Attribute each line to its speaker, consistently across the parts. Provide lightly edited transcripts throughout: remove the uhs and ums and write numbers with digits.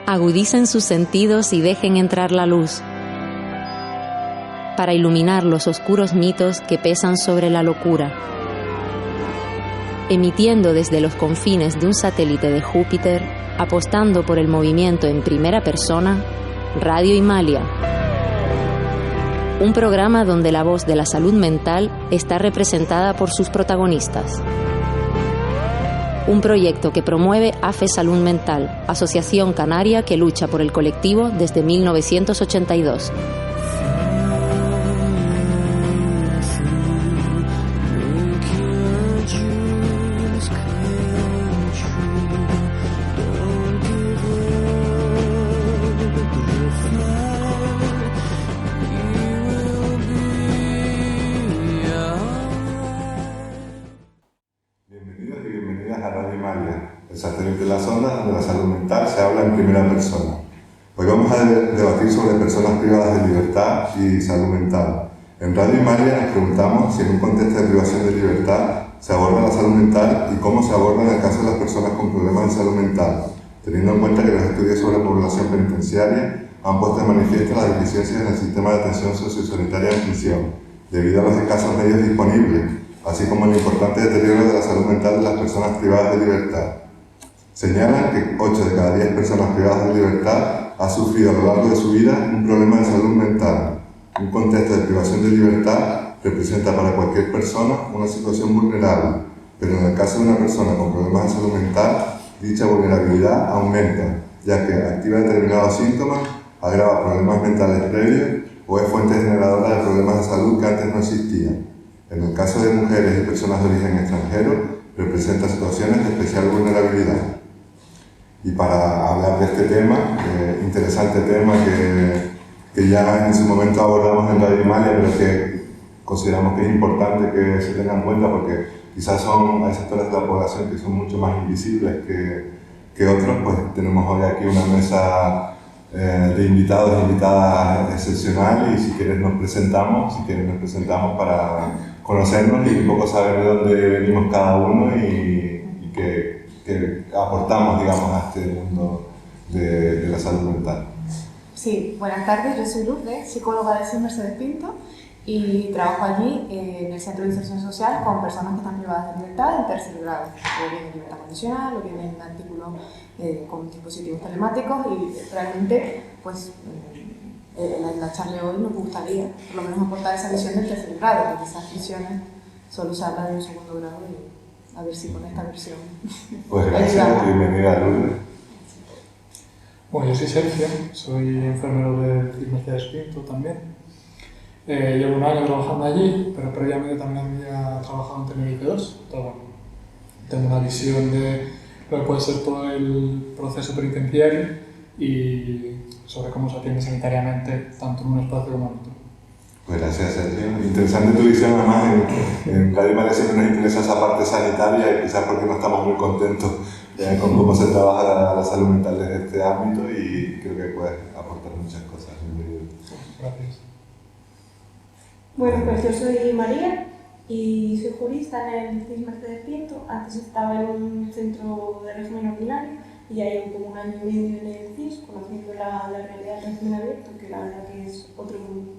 Speaker 1: Agudicen sus sentidos y dejen entrar la luz, para iluminar los oscuros mitos que pesan sobre la locura. Emitiendo desde los confines de un satélite de Júpiter, apostando por el movimiento en primera persona, Radio Himalaya. Un programa donde la voz de la salud mental está representada por sus protagonistas. Un proyecto que promueve AFE Salud Mental, asociación canaria que lucha por el colectivo desde 1982.
Speaker 2: El satélite de las ondas, donde la salud mental se habla en primera persona. Hoy vamos a debatir sobre personas privadas de libertad y salud mental. En Radio Himalaya nos preguntamos si en un contexto de privación de libertad se aborda la salud mental y cómo se aborda en el caso de las personas con problemas de salud mental, teniendo en cuenta que los estudios sobre población penitenciaria han puesto de manifiesto las deficiencias en el sistema de atención sociosanitaria en prisión, debido a los escasos medios disponibles, así como el importante deterioro de la salud mental de las personas privadas de libertad. Señalan que 8 de cada 10 personas privadas de libertad ha sufrido a lo largo de su vida un problema de salud mental. Un contexto de privación de libertad representa para cualquier persona una situación vulnerable, pero en el caso de una persona con problemas de salud mental, dicha vulnerabilidad aumenta, ya que activa determinados síntomas, agrava problemas mentales previos o es fuente generadora de problemas de salud que antes no existían. En el caso de mujeres y personas de origen extranjero, representa situaciones de especial vulnerabilidad. Y para hablar de este tema, interesante tema que ya en su momento abordamos en Radio Himalaya, pero que consideramos que es importante que se tenga en cuenta porque quizás hay sectores de la población que son mucho más invisibles que otros, pues tenemos hoy aquí una mesa de invitados e invitadas excepcionales y si quieres nos presentamos para conocernos y un poco saber de dónde venimos cada uno y que aportamos, digamos, a este mundo de la salud mental.
Speaker 3: Sí, buenas tardes, yo soy Lourdes, psicóloga de CIS Mercedes Pinto y trabajo allí en el Centro de Inserción Social con personas que están privadas de libertad en tercer grado, o bien en libertad condicional, o bien en artículos con dispositivos telemáticos y realmente, pues, en la charla de hoy nos gustaría por lo menos aportar esa visión del tercer grado, porque esas visiones solo se habla de un segundo grado y a ver si con esta versión.
Speaker 2: Pues gracias, bienvenida Lourdes.
Speaker 4: Bueno, yo soy Sergio, soy enfermero de CIS Mercedes Pinto también. Llevo un año trabajando allí, pero previamente también había trabajado en Tenerife 2. Pero bueno, tengo una visión de lo que puede ser todo el proceso penitenciario y sobre cómo se atiende sanitariamente tanto en un espacio como en otro.
Speaker 2: Pues gracias, Sergio. Interesante tu visión, además en Radio Himalaya siempre nos interesa esa parte sanitaria y quizás porque no estamos muy contentos con cómo se trabaja la salud mental desde este ámbito y creo que puedes aportar muchas cosas.
Speaker 4: Gracias.
Speaker 5: Bueno, pues yo soy María y soy jurista en el CIS Mercedes Pinto. Antes estaba en un centro de régimen ordinario y ya llevo como un año y medio en el CIS, conociendo la realidad del régimen abierto, que la verdad que es otro mundo.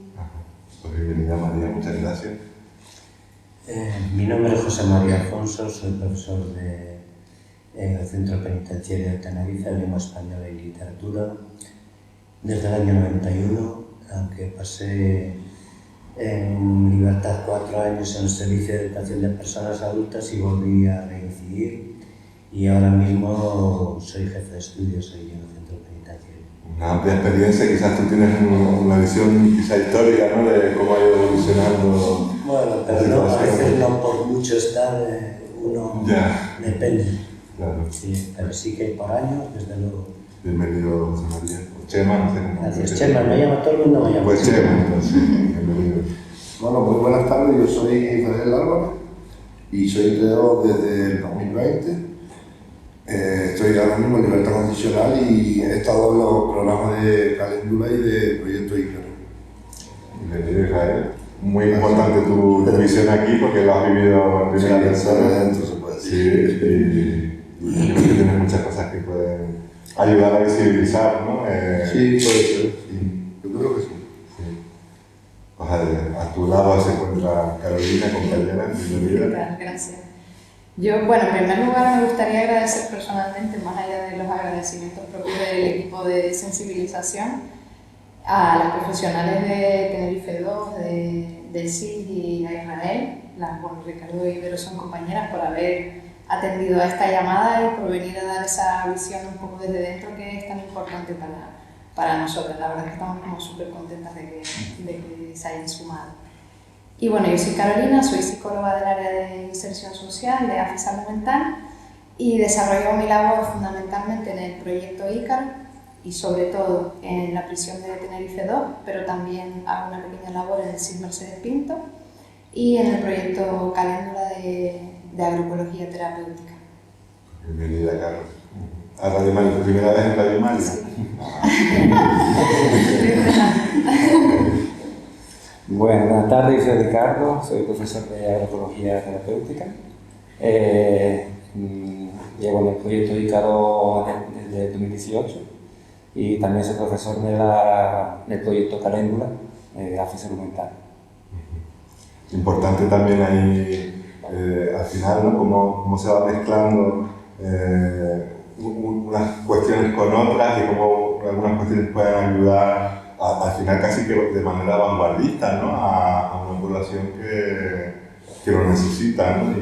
Speaker 2: Pues bienvenida María, muchas gracias.
Speaker 6: Mi nombre es José María Alfonso, soy profesor del Centro Penitenciario de Tenerife, Lengua Española y Literatura, desde el año 91, aunque pasé en libertad 4 años en el Servicio de Educación de Personas Adultas y volví a reincidir y ahora mismo soy jefe de estudios ahí en el Centro Penitenciario.
Speaker 2: Una amplia experiencia, quizás tú tienes una visión quizá histórica, ¿no?, de cómo ha ido evolucionando.
Speaker 6: Bueno, pero no, a veces no por mucho estar, uno depende.
Speaker 2: Claro.
Speaker 6: Sí, pero sí que hay por años, desde luego.
Speaker 2: Bienvenido, José María. Chema, no sé cómo.
Speaker 6: Gracias, Chema, me llama todo el mundo, me llama.
Speaker 2: Pues Chema, entonces, bienvenido.
Speaker 7: Bueno, muy buenas tardes, yo soy Israel Álvarez y soy empleado desde el 2020. Estoy ahora mismo en libertad condicional y he estado en los programas de Calendula y de Proyecto Ícaro.
Speaker 2: Bienvenido, Israel. Muy importante tu visión aquí porque lo has vivido en primera persona.
Speaker 7: Dentro se puede decir.
Speaker 2: Sí, y creo que tienes muchas cosas que pueden ayudar a visibilizar, ¿no?
Speaker 7: Sí, puede ser, sí. Yo creo que sí.
Speaker 2: Pues a tu lado se encuentra Carolina, compañera, bienvenida.
Speaker 3: Gracias. Yo, bueno, en primer lugar me gustaría agradecer personalmente, más allá de los agradecimientos propios del equipo de sensibilización, a las profesionales de Tenerife 2, del CIS y a Israel. Ricardo y Vero son compañeras por haber atendido a esta llamada y por venir a dar esa visión un poco desde dentro que es tan importante para nosotros. La verdad es que estamos como súper contentas de que se hayan sumado. Y bueno, yo soy Carolina, soy psicóloga del área de inserción social de AFE Salud Mental y desarrollo mi labor fundamentalmente en el proyecto Ícaro y sobre todo en la prisión de Tenerife 2, pero también hago una pequeña labor en el CIS Mercedes Pinto y en el proyecto Caléndula de agroecología terapéutica.
Speaker 2: Bienvenida, Carlos. ¿A Radio Malia? ¿Primera vez en Radio Malia?
Speaker 3: Sí.
Speaker 8: Bueno, buenas tardes, yo soy Ricardo, soy profesor de agroecología terapéutica. Llevo en el proyecto Ícaro desde el 2018 y también soy profesor del proyecto Caléndula de AFE Salud Mental.
Speaker 2: Importante también ahí, al final, ¿no? Cómo se va mezclando unas cuestiones con otras y cómo algunas cuestiones pueden ayudar al final casi que de manera vanguardista, ¿no? a una población que lo necesita, ¿no?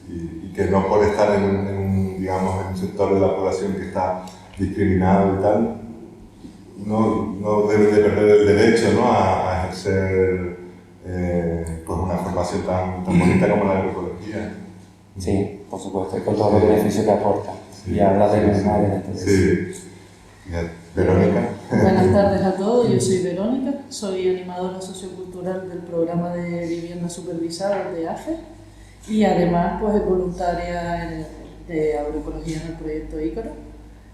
Speaker 2: y que no por estar en un sector de la población que está discriminado y tal, no debe de perder el derecho, ¿no? a ejercer pues una formación tan bonita como la agroecología.
Speaker 8: Sí, por supuesto, y con todos los beneficios que aporta. Sí, y habla de memoria.
Speaker 2: Sí. Verónica.
Speaker 9: Buenas tardes a todos, yo soy Verónica, soy animadora sociocultural del programa de vivienda supervisada de AFE y además pues voluntaria de agroecología en el proyecto Ícaro.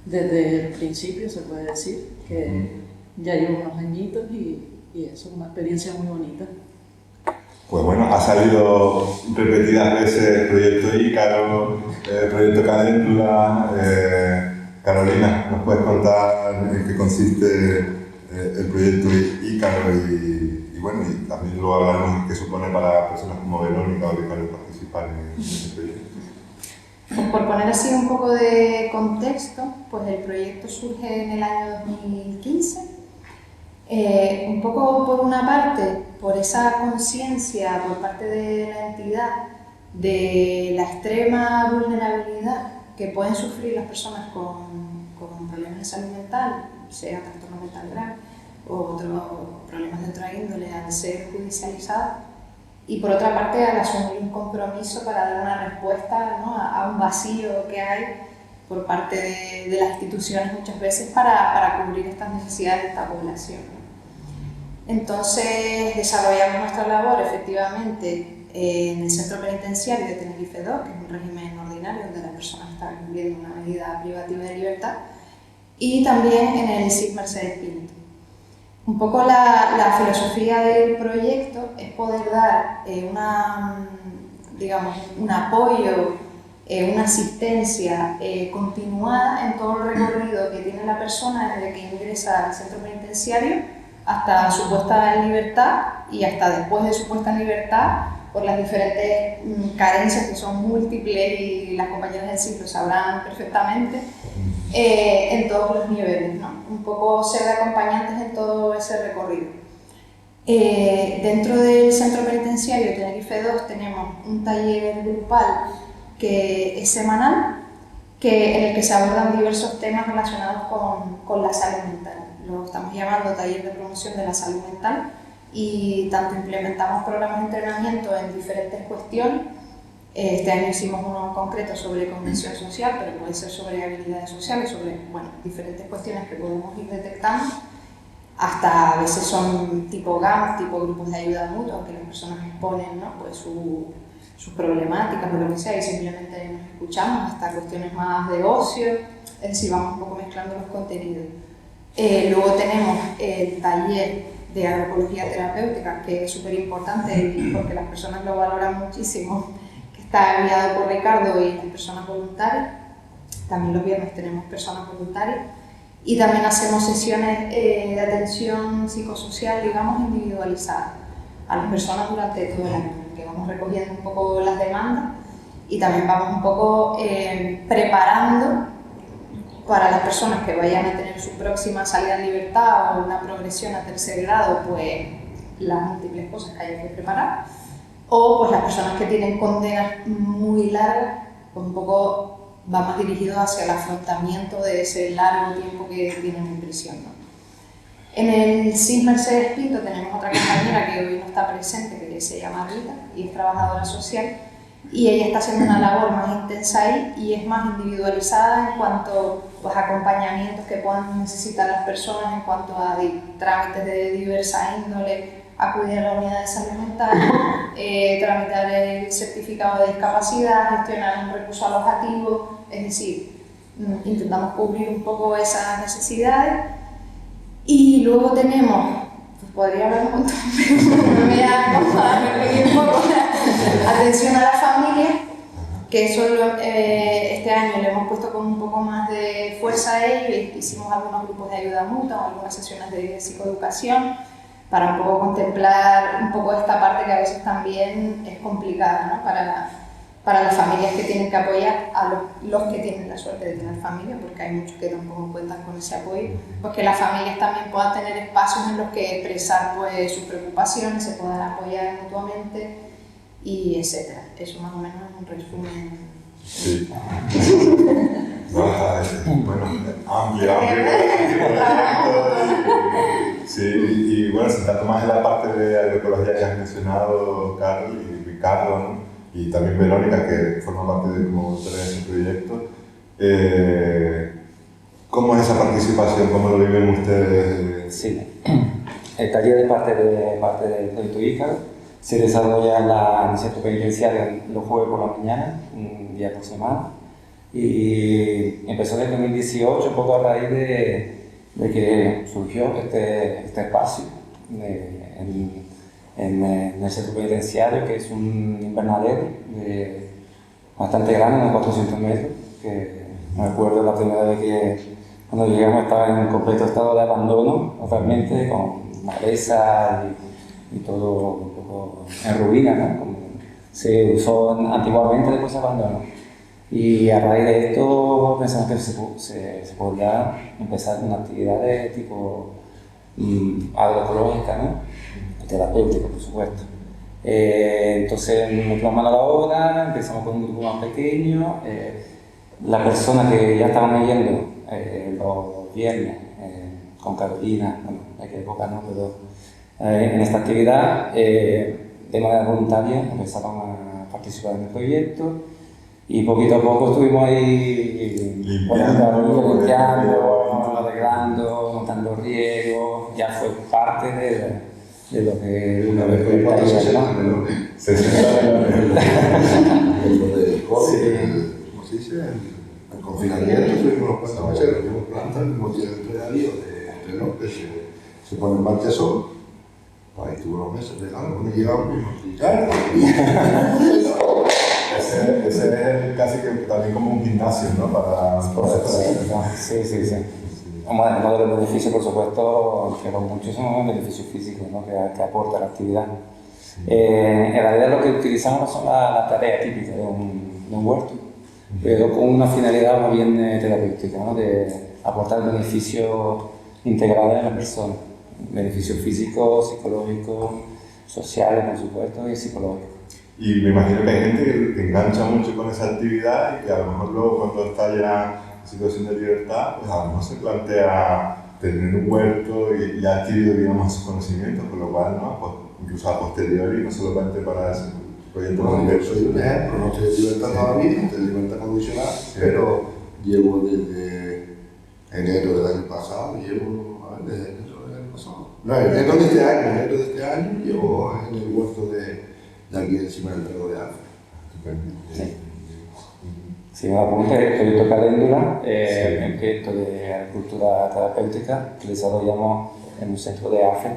Speaker 9: Desde el principio se puede decir que ya llevo unos añitos y eso es una experiencia muy bonita.
Speaker 2: Pues bueno, ha salido repetidas veces el proyecto Ícaro, el proyecto Caléndula. Carolina, ¿nos puedes contar en qué consiste el proyecto Ícaro y también luego hablaremos de qué supone para personas como Verónica o Ricardo participar en este proyecto?
Speaker 3: Pues por poner así un poco de contexto, pues el proyecto surge en el año 2015, un poco por una parte por esa conciencia por parte de la entidad de la extrema vulnerabilidad que pueden sufrir las personas con problemas de salud mental, sea trastorno mental grave o otros problemas de otra índole al ser judicializados, y por otra parte al asumir un compromiso para dar una respuesta, ¿no? a un vacío que hay por parte de las instituciones muchas veces para cubrir estas necesidades de esta población, ¿no? Entonces desarrollamos nuestra labor efectivamente en el centro penitenciario de Tenerife 2, que es un régimen ordinario donde la persona está cumpliendo una medida privativa de libertad, y también en el CIS Mercedes Pinto. Un poco la filosofía del proyecto es poder dar un apoyo, una asistencia continuada en todo el recorrido que tiene la persona desde que ingresa al centro penitenciario hasta su puesta en libertad y hasta después de su puesta en libertad, por las diferentes carencias que son múltiples y las compañeras del CIS lo sabrán perfectamente, en todos los niveles, ¿no? Un poco ser de acompañantes en todo ese recorrido. Dentro del centro penitenciario Tenerife 2 tenemos un taller grupal que es semanal, en el que se abordan diversos temas relacionados con la salud mental. Lo estamos llamando taller de promoción de la salud mental, y tanto implementamos programas de entrenamiento en diferentes cuestiones. Este año hicimos uno en concreto sobre convención social, pero puede ser sobre habilidades sociales, sobre diferentes cuestiones que podemos ir detectando, hasta a veces son tipo GAM, tipo grupos de ayuda mutua, aunque las personas exponen, ¿no? Pues sus problemáticas o lo que sea, y simplemente nos escuchamos, hasta cuestiones más de ocio, es decir, vamos un poco mezclando los contenidos. Luego tenemos el taller de agroecología terapéutica, que es súper importante porque las personas lo valoran muchísimo, que está enviado por Ricardo y las personas voluntarias.
Speaker 10: También los viernes tenemos personas voluntarias y también hacemos sesiones de atención psicosocial, digamos, individualizada a las personas durante todo el año, que vamos recogiendo un poco las demandas y también vamos un poco preparando para las personas que vayan a tener su próxima salida en libertad o una progresión a tercer grado, pues las múltiples cosas que haya que preparar, o pues las personas que tienen condenas muy largas, pues un poco va más dirigido hacia el afrontamiento de ese largo tiempo que tienen en prisión, ¿no? En el CIS Mercedes Pinto tenemos otra compañera que hoy no está presente, que se llama Rita y es trabajadora social, y ella está haciendo una labor más intensa ahí y es más individualizada en cuanto pues, a acompañamientos que puedan necesitar las personas en cuanto a trámites de diversa índole, acudir a la unidad de salud mental, tramitar el certificado de discapacidad, gestionar un recurso alojativo, es decir, intentamos cubrir un poco esas necesidades. Y luego tenemos, pues podría hablar un montón, pero me voy a repetir un poco, atención a la familia, que eso este año le hemos puesto con un poco más de fuerza a ello, hicimos algunos grupos de ayuda mutua, algunas sesiones de psicoeducación, para un poco contemplar un poco esta parte que a veces también es complicada, ¿no? Para las familias que tienen que apoyar a los que tienen la suerte de tener familia, porque hay muchos que tampoco cuentan con ese apoyo, pues que las familias también puedan tener espacios en los que expresar pues, sus preocupaciones, se puedan apoyar mutuamente y etcétera. Eso más o menos es un resumen.
Speaker 2: Sí. Bueno, amplio. Sí, y bueno, sentando más en la parte de agroecología que has mencionado, Carl y Ricardo, ¿no? Y también Verónica, que forma parte de como de ese proyecto. ¿Cómo es esa participación? ¿Cómo lo viven ustedes?
Speaker 8: Sí, el taller de parte del proyecto Ícaro se desarrolla en el centro penitenciario los jueves por la mañana, un día por semana, y empezó en el 2018 un poco a raíz de que surgió este espacio en el centro penitenciario, que es un invernadero bastante grande, unos 400 metros, que me acuerdo la primera vez que cuando llegamos estaba en completo estado de abandono, totalmente, con maleza y todo un poco en ruina, ¿no? Como se usó antiguamente, después se abandonó. Y a raíz de esto pensamos que se podía empezar una actividad de tipo agroecológica, ¿no? Terapéutica, por supuesto. Entonces nos plantamos a la obra, empezamos con un grupo más pequeño. Las personas que ya estaban yendo los viernes con Carolina, bueno, en aquella época no, pero en esta actividad de manera voluntaria empezaron a participar en el proyecto y poquito a poco estuvimos ahí limpiando, arreglando, montando riego, ya fue parte de lo que uno ve por el taller, ¿no?
Speaker 7: Se ¿cómo se dice? El confinamiento, tuvimos unos cuantos meses, lo tuvimos plantas, el mismo día de entrenarío de entreno, que se pone en marcha solo. Ahí tuvo unos meses de algo, cuando llegamos y claro.
Speaker 2: Ese es casi que también como un gimnasio, ¿no?
Speaker 8: Sí. Además de los beneficios, por supuesto, que los muchos son beneficios físicos, ¿no? que aporta la actividad. En realidad lo que utilizamos son las tareas típicas de un huerto, pero con una finalidad más bien terapéutica, ¿no? De aportar beneficios integrales a la persona, beneficios físicos, psicológicos, sociales, por supuesto, y psicológicos.
Speaker 2: Y me imagino que hay gente que engancha mucho con esa actividad y que a lo mejor luego cuando está ya en situación de libertad, pues a lo mejor se plantea tener un huerto y ha adquirido, digamos, sus conocimientos, con lo cual, ¿no? Pues, incluso a posteriori, no solamente para ese proyecto.
Speaker 7: Bueno, yo soy un ejemplo, no estoy en libertad todavía, estoy en libertad condicional, pero llevo desde enero del año pasado, desde enero del año pasado. No, enero de este año llevo en el huerto de aquí encima del Lago de Alfa.
Speaker 8: Sí, me apunté el proyecto Caléndula, un proyecto de agricultura terapéutica que desarrollamos en un centro de AFE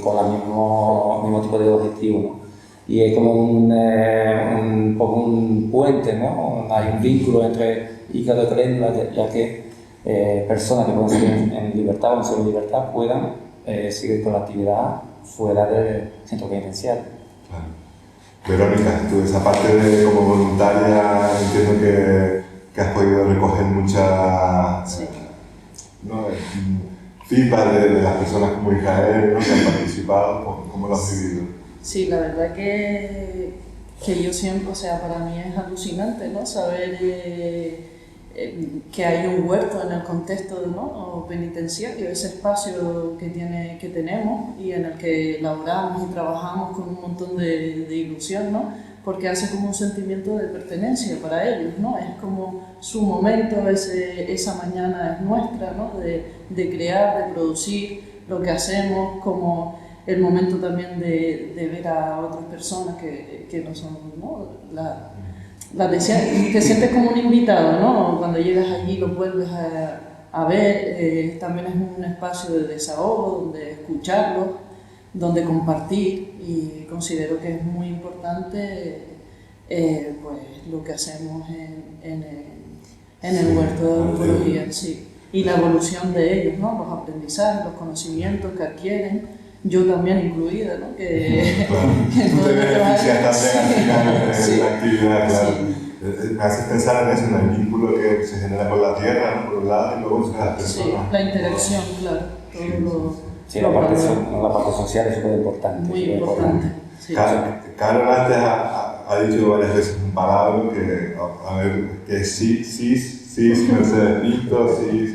Speaker 8: con el mismo tipo de objetivo, ¿no? Y es como un puente, ¿no? Hay un vínculo entre y cada vez ya que personas que pueden seguir en libertad o en semi-libertad puedan seguir con la actividad fuera del centro penitenciario.
Speaker 2: Claro. Verónica, tú esa parte de como voluntaria entiendo que has podido recoger muchas feedback de las personas como Israel, ¿no? Que han participado. ¿Cómo lo has vivido?
Speaker 9: Sí, la verdad que yo siempre, o sea, para mí es alucinante, ¿no? Saber que hay un huerto en el contexto, ¿no? penitenciario, ese espacio que tenemos y en el que laboramos y trabajamos con un montón de ilusión, ¿no? Porque hace como un sentimiento de pertenencia para ellos, ¿no? Es como su momento, esa mañana es nuestra, ¿no? De crear, de producir lo que hacemos, como el momento también de ver a otras personas que no son, ¿no? Te sientes como un invitado, ¿no? Cuando llegas allí lo vuelves a ver, también es un espacio de desahogo, donde escucharlos, donde compartir, y considero que es muy importante pues lo que hacemos en el huerto de antropología, sí. Y la evolución de ellos, ¿no? Los aprendizajes, los conocimientos que adquieren, yo también incluida, ¿no? Que
Speaker 2: tú te beneficias también al final de la actividad, claro.
Speaker 9: Sí.
Speaker 2: Me haces pensar en eso, en el vínculo que se genera con la tierra, ¿no? Por un lado, y luego entre las personas.
Speaker 9: Sí, la interacción, claro.
Speaker 8: Sí, la parte social es súper importante.
Speaker 9: Muy importante. Sí.
Speaker 2: Carol antes ha dicho varias veces un palabra que es cis, Mercedes Pinto, cis.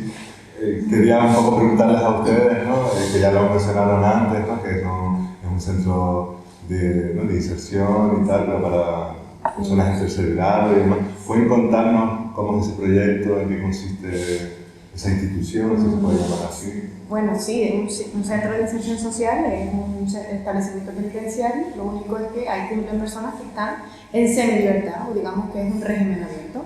Speaker 2: Quería un poco preguntarles a ustedes, ¿no? Que ya lo mencionaron antes, ¿no? Que es un centro de inserción y tal, pero para personas en tercer grado y demás. ¿Pueden contarnos cómo es ese proyecto, en qué consiste esa institución, si se puede llamar así?
Speaker 3: Bueno, sí, un centro de inserción social es un establecimiento penitenciario. Lo único es que hay personas que están en semi-libertad, o digamos que es un régimen abierto.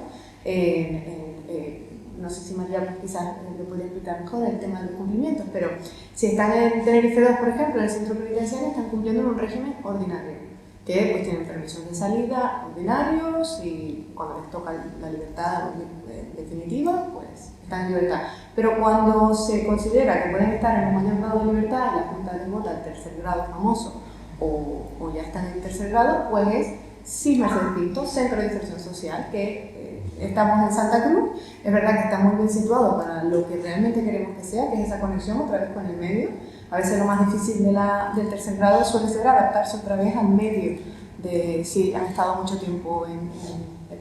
Speaker 3: No sé si María quizás le podría explicar mejor el tema de los cumplimientos, pero si están en Tenerife 2, por ejemplo, en el centro penitenciario, están cumpliendo en un régimen ordinario, que pues tienen permisos de salida ordinarios y cuando les toca la libertad definitiva, pues están en libertad. Pero cuando se considera que pueden estar en un mayor grado de libertad y la Junta les vota el tercer grado famoso o ya están en tercer grado, pues es CIS Mercedes Pinto, Centro de Inserción Social, que estamos en Santa Cruz. Es verdad que está muy bien situado para lo que realmente queremos que sea, que es esa conexión otra vez con el medio. A veces lo más difícil del tercer grado suele ser adaptarse otra vez al medio, si han estado mucho tiempo en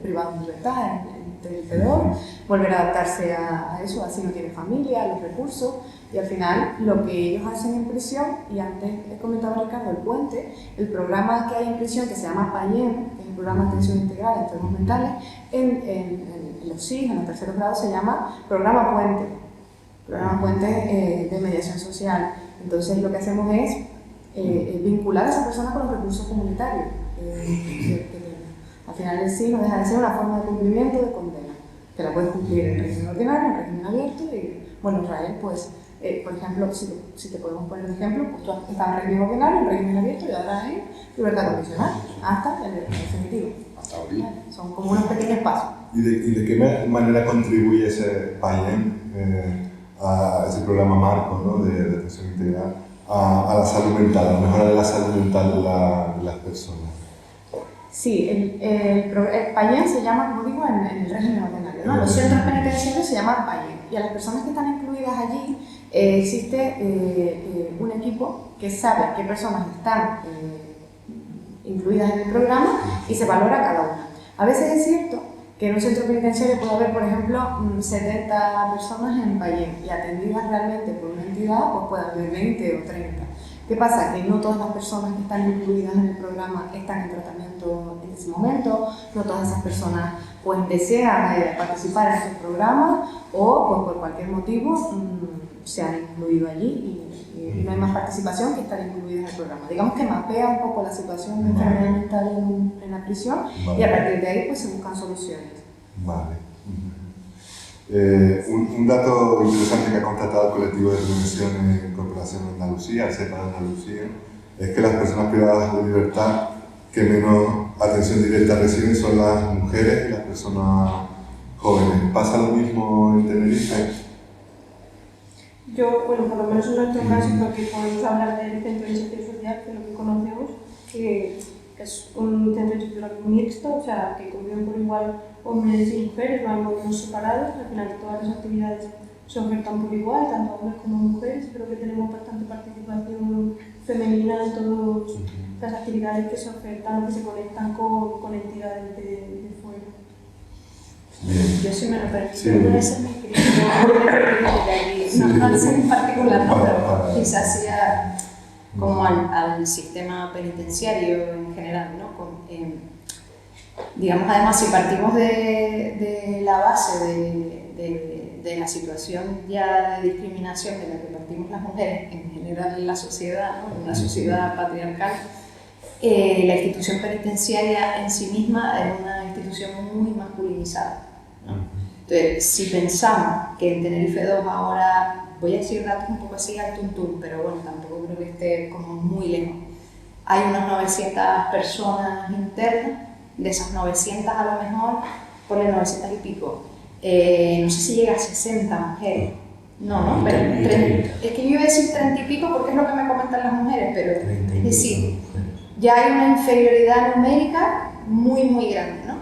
Speaker 3: privado de libertad, en territorio, volver a adaptarse a eso, así no tiene familia, a los recursos, y al final lo que ellos hacen en prisión, y antes he comentado Ricardo el puente, el programa que hay en prisión que se llama PAYEM, que es el programa de atención integral a enfermos mentales, en los CIS, en los terceros grados, se llama programa puente de mediación social. Entonces lo que hacemos es vincular a esa persona con los recursos comunitarios que tiene. Al final el sí no deja de ser una forma de cumplimiento de condena, que la puedes cumplir en régimen ordinario, en régimen abierto, y bueno, Israel, pues, por ejemplo, si te podemos poner un ejemplo, pues tú estás en régimen ordinario, en régimen abierto y ahora en libertad condicional, hasta el definitivo. Son como unos pequeños pasos.
Speaker 2: ¿Y de qué manera contribuye ese PAYEM, a ese programa marco, ¿no? de atención integral, a la salud mental, a la mejora de la salud mental de las personas?
Speaker 3: Sí, el PAYEM se llama, como digo, en el régimen ordinario, ¿no? Los centros penitenciarios se llaman PAYEM, y a las personas que están incluidas allí existe un equipo que sabe qué personas están incluidas en el programa y se valora cada una. A veces es cierto que en un centro penitenciario puede haber, por ejemplo, 70 personas en PAYEM y atendidas realmente por una entidad, pues puede haber 20 o 30. ¿Qué pasa? Que no todas las personas que están incluidas en el programa están en tratamiento en ese momento, no todas esas personas pues desean participar en estos programas o pues por cualquier motivo se han incluido allí y no hay más participación que estar incluidas en el programa. Digamos que mapea un poco la situación de enfermedad mental en la prisión, vale. Y a partir de ahí pues se buscan soluciones.
Speaker 2: Vale. Un dato interesante que ha constatado el colectivo de prevención e incorporación de Andalucía, el CEPA de Andalucía, es que las personas privadas de libertad que menos atención directa reciben son las mujeres y las personas jóvenes. ¿Pasa lo mismo en Tenerife?
Speaker 5: Yo, bueno, por lo menos en nuestro caso, porque podemos hablar del Centro de Inserción Social, que es lo que conocemos, que es un centro de estructura mixto, o sea, que conviven por igual hombres y mujeres, no hay módulos separados, al final todas las actividades se ofertan por igual, tanto hombres como mujeres, creo que tenemos bastante participación femenina en todas las actividades que se ofertan, que se conectan con entidades de fuera.
Speaker 2: Bien.
Speaker 10: Yo sí me lo permito, puede ser mi crítico de aquí, no sé en particular, no, pero quizás sea como al sistema penitenciario en general, ¿no? Digamos, además, si partimos de la base de la situación ya de discriminación de la que partimos las mujeres en general en la sociedad, ¿no? En una sociedad patriarcal, la institución penitenciaria en sí misma es una institución muy masculinizada, ¿no? Entonces, si pensamos que en Tenerife 2 ahora, voy a decir datos un poco así al tuntún, pero bueno, tampoco creo que esté como muy lejos, hay unas 900 personas internas, de esas 900 a lo mejor, ponle 900 y pico, no sé si llega a 60 mujeres, no, pero es que yo iba a decir 30 y pico porque es lo que me comentan las mujeres, pero es decir, ya hay una inferioridad numérica muy grande, ¿no?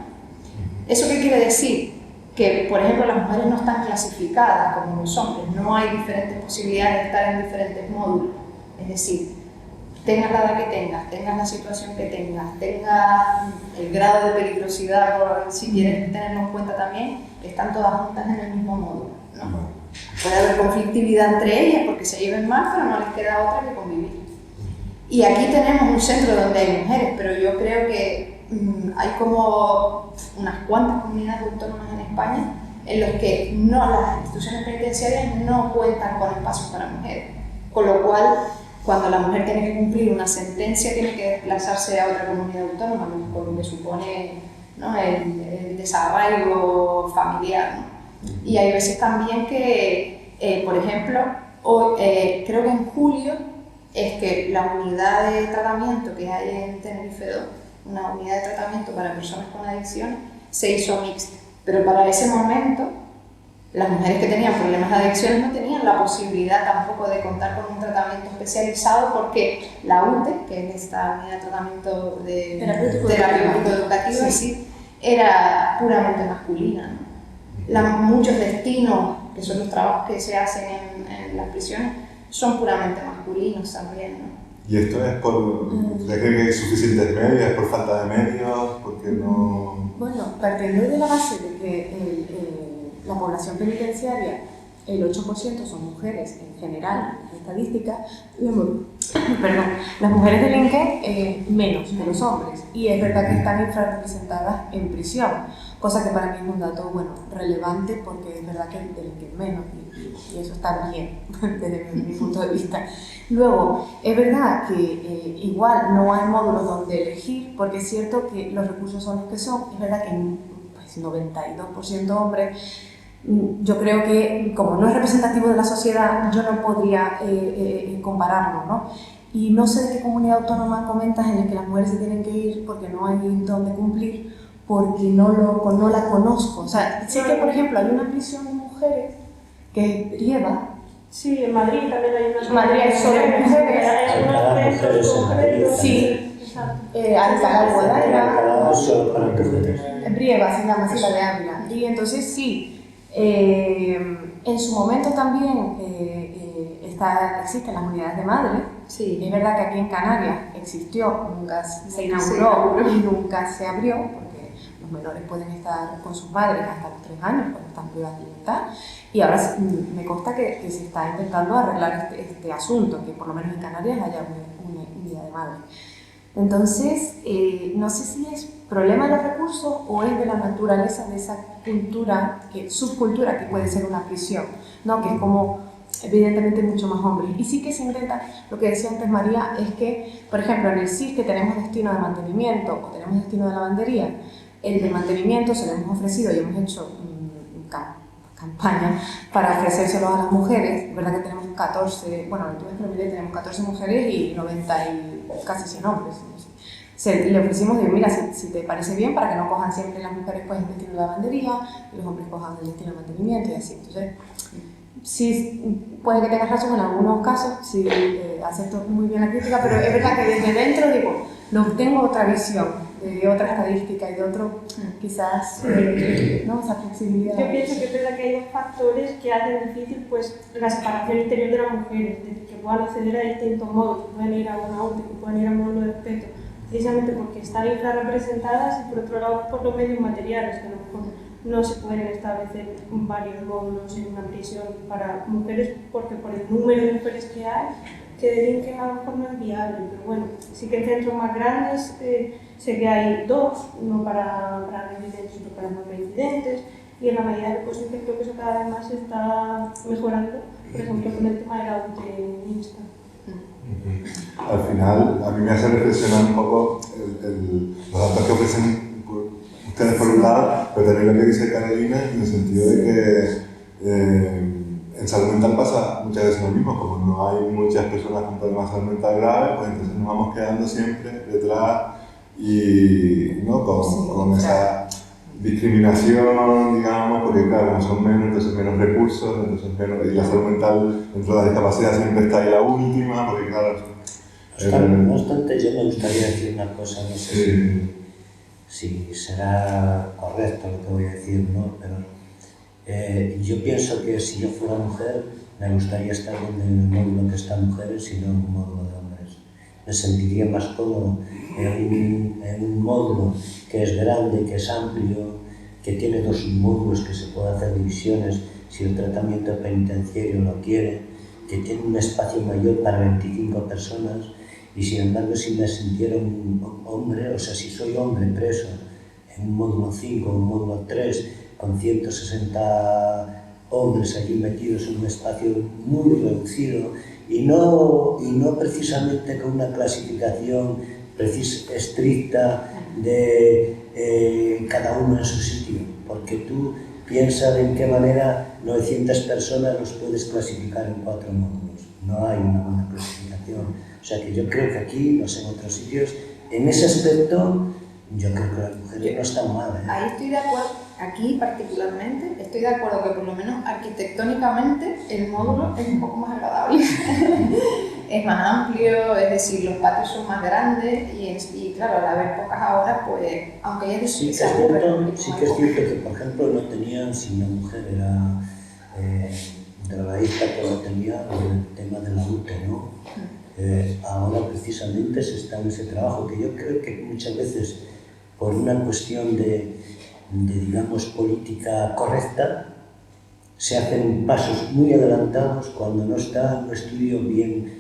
Speaker 10: ¿Eso qué quiere decir? Que, por ejemplo, las mujeres no están clasificadas como los hombres, no hay diferentes posibilidades de estar en diferentes módulos, es decir, tengas la edad que tengas la situación que tengas el grado de peligrosidad, si quieres tenerlo en cuenta también, están todas juntas en el mismo módulo, ¿no? Puede haber conflictividad entre ellas porque se lleven mal, pero no les queda otra que convivir. Y aquí tenemos un centro donde hay mujeres, pero yo creo que hay como unas cuantas comunidades autónomas en España en los que las instituciones penitenciarias no cuentan con espacios para mujeres, con lo cual cuando la mujer tiene que cumplir una sentencia tiene que desplazarse a otra comunidad autónoma, con lo que supone, ¿no? el desarraigo familiar, ¿no? Y hay veces también que, por ejemplo, creo que en julio es que la unidad de tratamiento que hay en Tenerife 2, una unidad de tratamiento para personas con adicciones, se hizo mixta, pero para ese momento las mujeres que tenían problemas de adicciones no tenían la posibilidad tampoco de contar con un tratamiento especializado porque la UTE, que es esta unidad de tratamiento terapéutico educativo, sí, era puramente masculina, ¿no? Muchos destinos, que son los trabajos que se hacen en las prisiones, son puramente masculinos también, ¿no?
Speaker 2: ¿Y esto es por ya que hay suficientes medios, es por falta de medios, porque no...?
Speaker 3: Bueno, partiendo de la base de que la población penitenciaria, el 8% son mujeres en general, en estadística, las mujeres delinquen menos que los hombres, y es verdad que están infrarrepresentadas en prisión, cosa que para mí es un dato relevante porque es verdad que delinquen menos y eso está bien desde mi punto de vista. Luego, es verdad que igual no hay módulos donde elegir porque es cierto que los recursos son los que son, es verdad que 92% hombres. Yo creo que, como no es representativo de la sociedad, yo no podría compararlo, ¿no? Y no sé de qué comunidad autónoma comentas en la que las mujeres se tienen que ir porque no hay donde cumplir, porque no la conozco. O sea, sé que, por ejemplo, hay una prisión de mujeres que es Brieva.
Speaker 5: Sí, en Madrid también hay una.
Speaker 3: En Madrid hay sobre mujeres.
Speaker 5: Hay unos centros concretos.
Speaker 3: Sí. Alcalá de Guadaira. Brieva se llama, así la de Ávila. Y entonces sí. En su momento también existen las unidades de madre.
Speaker 10: Sí.
Speaker 3: Es verdad que aquí en Canarias existió, nunca se inauguró y nunca se abrió, porque los menores pueden estar con sus madres hasta los 3 años cuando están privados de libertad. Y ahora me consta que se está intentando arreglar este asunto, que por lo menos en Canarias haya una unidad de madre. Entonces, no sé si es problema de los recursos o es de la naturaleza de esa cultura, subcultura que puede ser una prisión, ¿no? Que es como, evidentemente, mucho más hombres. Y sí que se intenta, lo que decía antes María, es que, por ejemplo, en el CIS, que tenemos destino de mantenimiento o tenemos destino de lavandería, el de mantenimiento se lo hemos ofrecido y hemos hecho campaña para ofrecérselo a las mujeres. Es verdad que tenemos 14, bueno, en el último tenemos 14 mujeres y 90 y casi 100 hombres. le ofrecimos, digo, mira, si te parece bien, para que no cojan siempre las mujeres pues el destino de lavandería y los hombres cojan el destino de mantenimiento y así. Entonces, sí, puede que tengas razón en algunos casos, sí, acepto muy bien la crítica, pero es verdad que desde dentro, digo, no tengo otra visión, de otra estadística y de otro, quizás, ¿no? Esa flexibilidad.
Speaker 5: Yo pienso que es verdad que hay dos factores que hacen difícil pues, la separación interior de las mujeres, de que puedan acceder a distintos modos, que puedan ir a una UTE, que puedan ir a un módulo de respeto, precisamente porque están infrarrepresentadas y por otro lado por los medios materiales, que a lo mejor no se pueden establecer varios módulos en una prisión para mujeres porque por el número de mujeres que hay, que delinquen a lo mejor no es viable, pero bueno, sí que en centros más grandes sé que hay dos, uno para reincidentes y otro para no reincidentes, y en la medida de lo posible creo que eso cada vez más se está mejorando, por ejemplo con el tema de la UTE mixta.
Speaker 2: Al final, a mí me hace reflexionar un poco los datos que ofrecen ustedes por un lado, pero también lo que dice Carolina, en el sentido de que en salud mental pasa muchas veces lo mismo, como no hay muchas personas con problemas de salud mental graves, pues entonces nos vamos quedando siempre detrás y ¿no? con esa discriminación, digamos, porque claro, como son menos, entonces menos recursos, entonces menos, y la salud mental dentro de la discapacidad siempre está ahí la última, porque claro...
Speaker 6: No obstante, yo me gustaría decir una cosa, no sé si será correcto lo que voy a decir, ¿no? Pero yo pienso que si yo fuera mujer, me gustaría estar en el módulo que están mujeres y no en un módulo de hombres. Me sentiría más cómodo en un módulo que es grande, que es amplio, que tiene dos módulos que se puede hacer divisiones si el tratamiento penitenciario lo quiere, que tiene un espacio mayor para 25 personas y sin embargo si me sintiera un hombre, o sea si soy hombre preso en un módulo 5 o un módulo 3 con 160 hombres allí metidos en un espacio muy reducido y no precisamente con una clasificación estricta de cada uno en su sitio, porque tú piensas en qué manera 900 personas los puedes clasificar en 4 módulos. No hay una buena clasificación. O sea que yo creo que aquí, no sé, en otros sitios, en ese aspecto, yo creo que las mujeres no están mal.
Speaker 10: Ahí estoy de acuerdo, aquí particularmente, estoy de acuerdo que por lo menos arquitectónicamente el módulo es un poco más agradable. Es más amplio, es decir, los patios son más grandes y claro, al haber pocas horas, pues, aunque haya
Speaker 6: sí que es cierto que, por ejemplo, no tenían, si una mujer era drogadicta, que lo tenía el tema de la UTE, ¿no? Ahora precisamente se está en ese trabajo que yo creo que muchas veces por una cuestión de digamos, política correcta, se hacen pasos muy adelantados cuando no está un estudio bien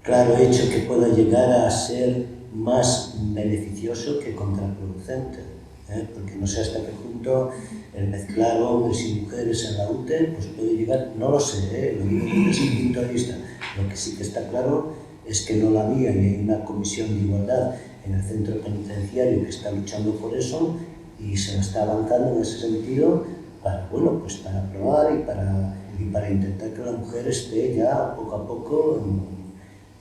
Speaker 6: claro hecho que pueda llegar a ser más beneficioso que contraproducente, porque no sé hasta qué punto el mezclar hombres y mujeres en la UTE pues puede llegar, no lo sé, lo digo desde ese punto de vista. Lo que sí que está claro es que no la había y hay una comisión de igualdad en el centro penitenciario que está luchando por eso y se está avanzando en ese sentido para, bueno, pues para probar y para intentar que la mujer esté ya poco a poco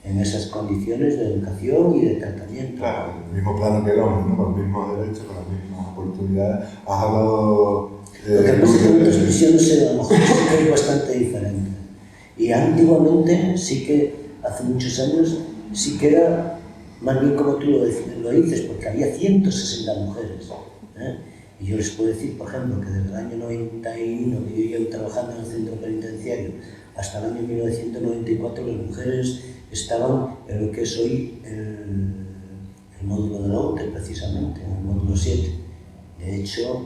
Speaker 6: en esas condiciones de educación y de tratamiento.
Speaker 2: Claro, el mismo plano que el hombre, ¿no? Con los mismos derechos, con las mismas oportunidades. Has hablado...
Speaker 6: Lo que pasa es que en otras prisiones a lo mejor sí que es bastante diferente. Y antiguamente, sí que, hace muchos años, sí que era más bien como tú lo dices, porque había 160 mujeres. Y yo les puedo decir, por ejemplo, que desde el año 91, que yo llevo trabajando en el centro penitenciario, hasta el año 1994 las mujeres estaban en lo que es hoy el módulo de la UTE, precisamente, en el módulo 7. De hecho,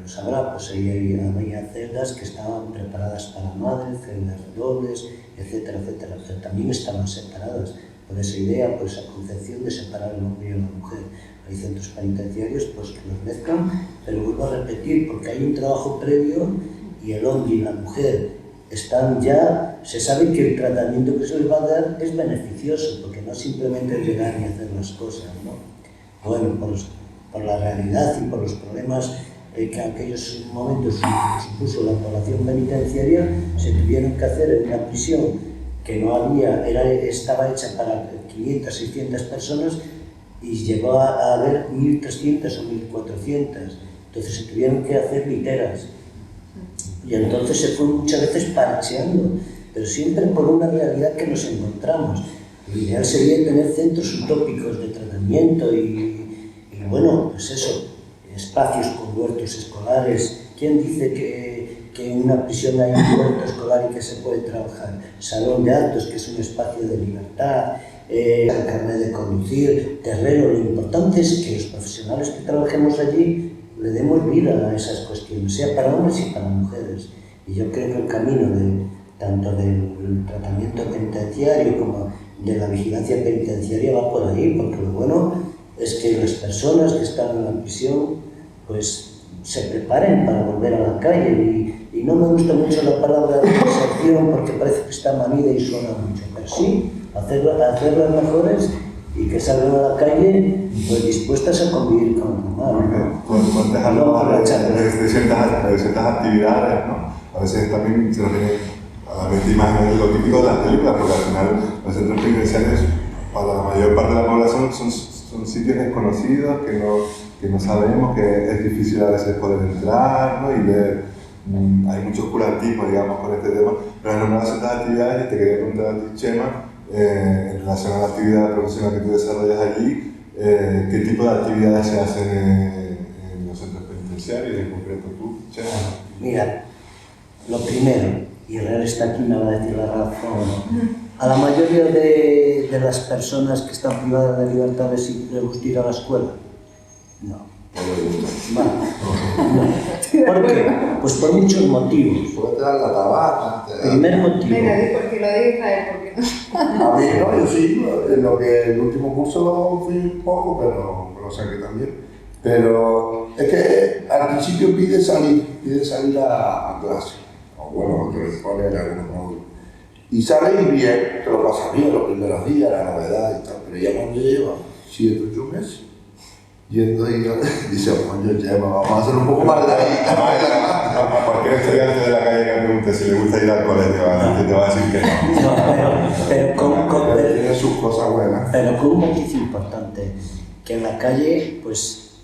Speaker 6: lo sabrá, pues ahí había celdas que estaban preparadas para madres, celdas dobles, etcétera, etcétera, pero también estaban separadas por esa idea, por esa concepción de separar el hombre y la mujer. Hay centros penitenciarios pues, que los mezclan, pero vuelvo a repetir, porque hay un trabajo previo y el hombre y la mujer están ya, se sabe que el tratamiento que se les va a dar es beneficioso, porque no simplemente es llegar y hacer las cosas, ¿no? Bueno, por la realidad y por los problemas que en aquellos momentos supuso la población penitenciaria, se tuvieron que hacer en una prisión que no había, estaba hecha para 500, 600 personas, y llegó a haber 1.300 o 1.400. Entonces se tuvieron que hacer literas. Y entonces se fue muchas veces parcheando, pero siempre por una realidad que nos encontramos. Lo ideal sería tener centros utópicos de tratamiento y bueno, pues eso, espacios con huertos escolares. ¿Quién dice que en una prisión hay un huerto escolar y que se puede trabajar? Salón de actos, que es un espacio de libertad, carnet de conducir, terreno. Lo importante es que los profesionales que trabajemos allí le demos vida a esas cuestiones, sea para hombres y para mujeres. Y yo creo que el camino tanto del tratamiento penitenciario como de la vigilancia penitenciaria va por ahí, porque lo bueno es que las personas que están en la prisión pues se preparen para volver a la calle. Y no me gusta mucho la palabra reinserción porque parece que está manida y suena mucho, pero sí, hacerlas mejores y que salgan a la calle pues dispuestas a convivir con el normal.
Speaker 2: Cuando te hablamos de ciertas actividades, ¿no? A veces también se nos viene a la mente imágenes de lo típico de las películas, porque al final los centros penitenciarios para la mayor parte de la población son sitios desconocidos que no sabemos, que es difícil a veces poder entrar, ¿no? Y ver, hay mucho oscurantismo, digamos, con este tema, pero han nombrado ciertas actividades y te quería preguntar a ti, Chema, en relación a la actividad profesional que tú desarrollas allí, ¿qué tipo de actividades se hacen en los centros penitenciarios, en concreto tú, Chema?
Speaker 6: Mira, lo primero, y Real está aquí, me va a decir la razón, a la mayoría de las personas que están privadas de libertad les gusta ir a la escuela. No. Vale. No. ¿Por qué? Pues por muchos motivos.
Speaker 7: Puede te dar la tabaca.
Speaker 6: Primer motivo.
Speaker 10: Venga, porque lo diga Israel, ¿por qué no?
Speaker 7: A mí no, yo sí, el último curso lo fui un poco, pero lo saqué también. Pero es que al principio pide salir a clase. O bueno, te lo ponen algunos módulos. Y sale y bien, te lo pasas bien los primeros días, la novedad y tal. Pero ya cuando lleva 7 o 8 meses, yendo y dice, coño, Chema, vamos a hacer un poco más de ahí.
Speaker 2: A cualquier estudiante de la calle que pregunte si le gusta ir al colegio, te va a decir que no.
Speaker 6: No, pero
Speaker 7: tiene sus cosas buenas.
Speaker 6: Pero con un matiz importante, que en la calle pues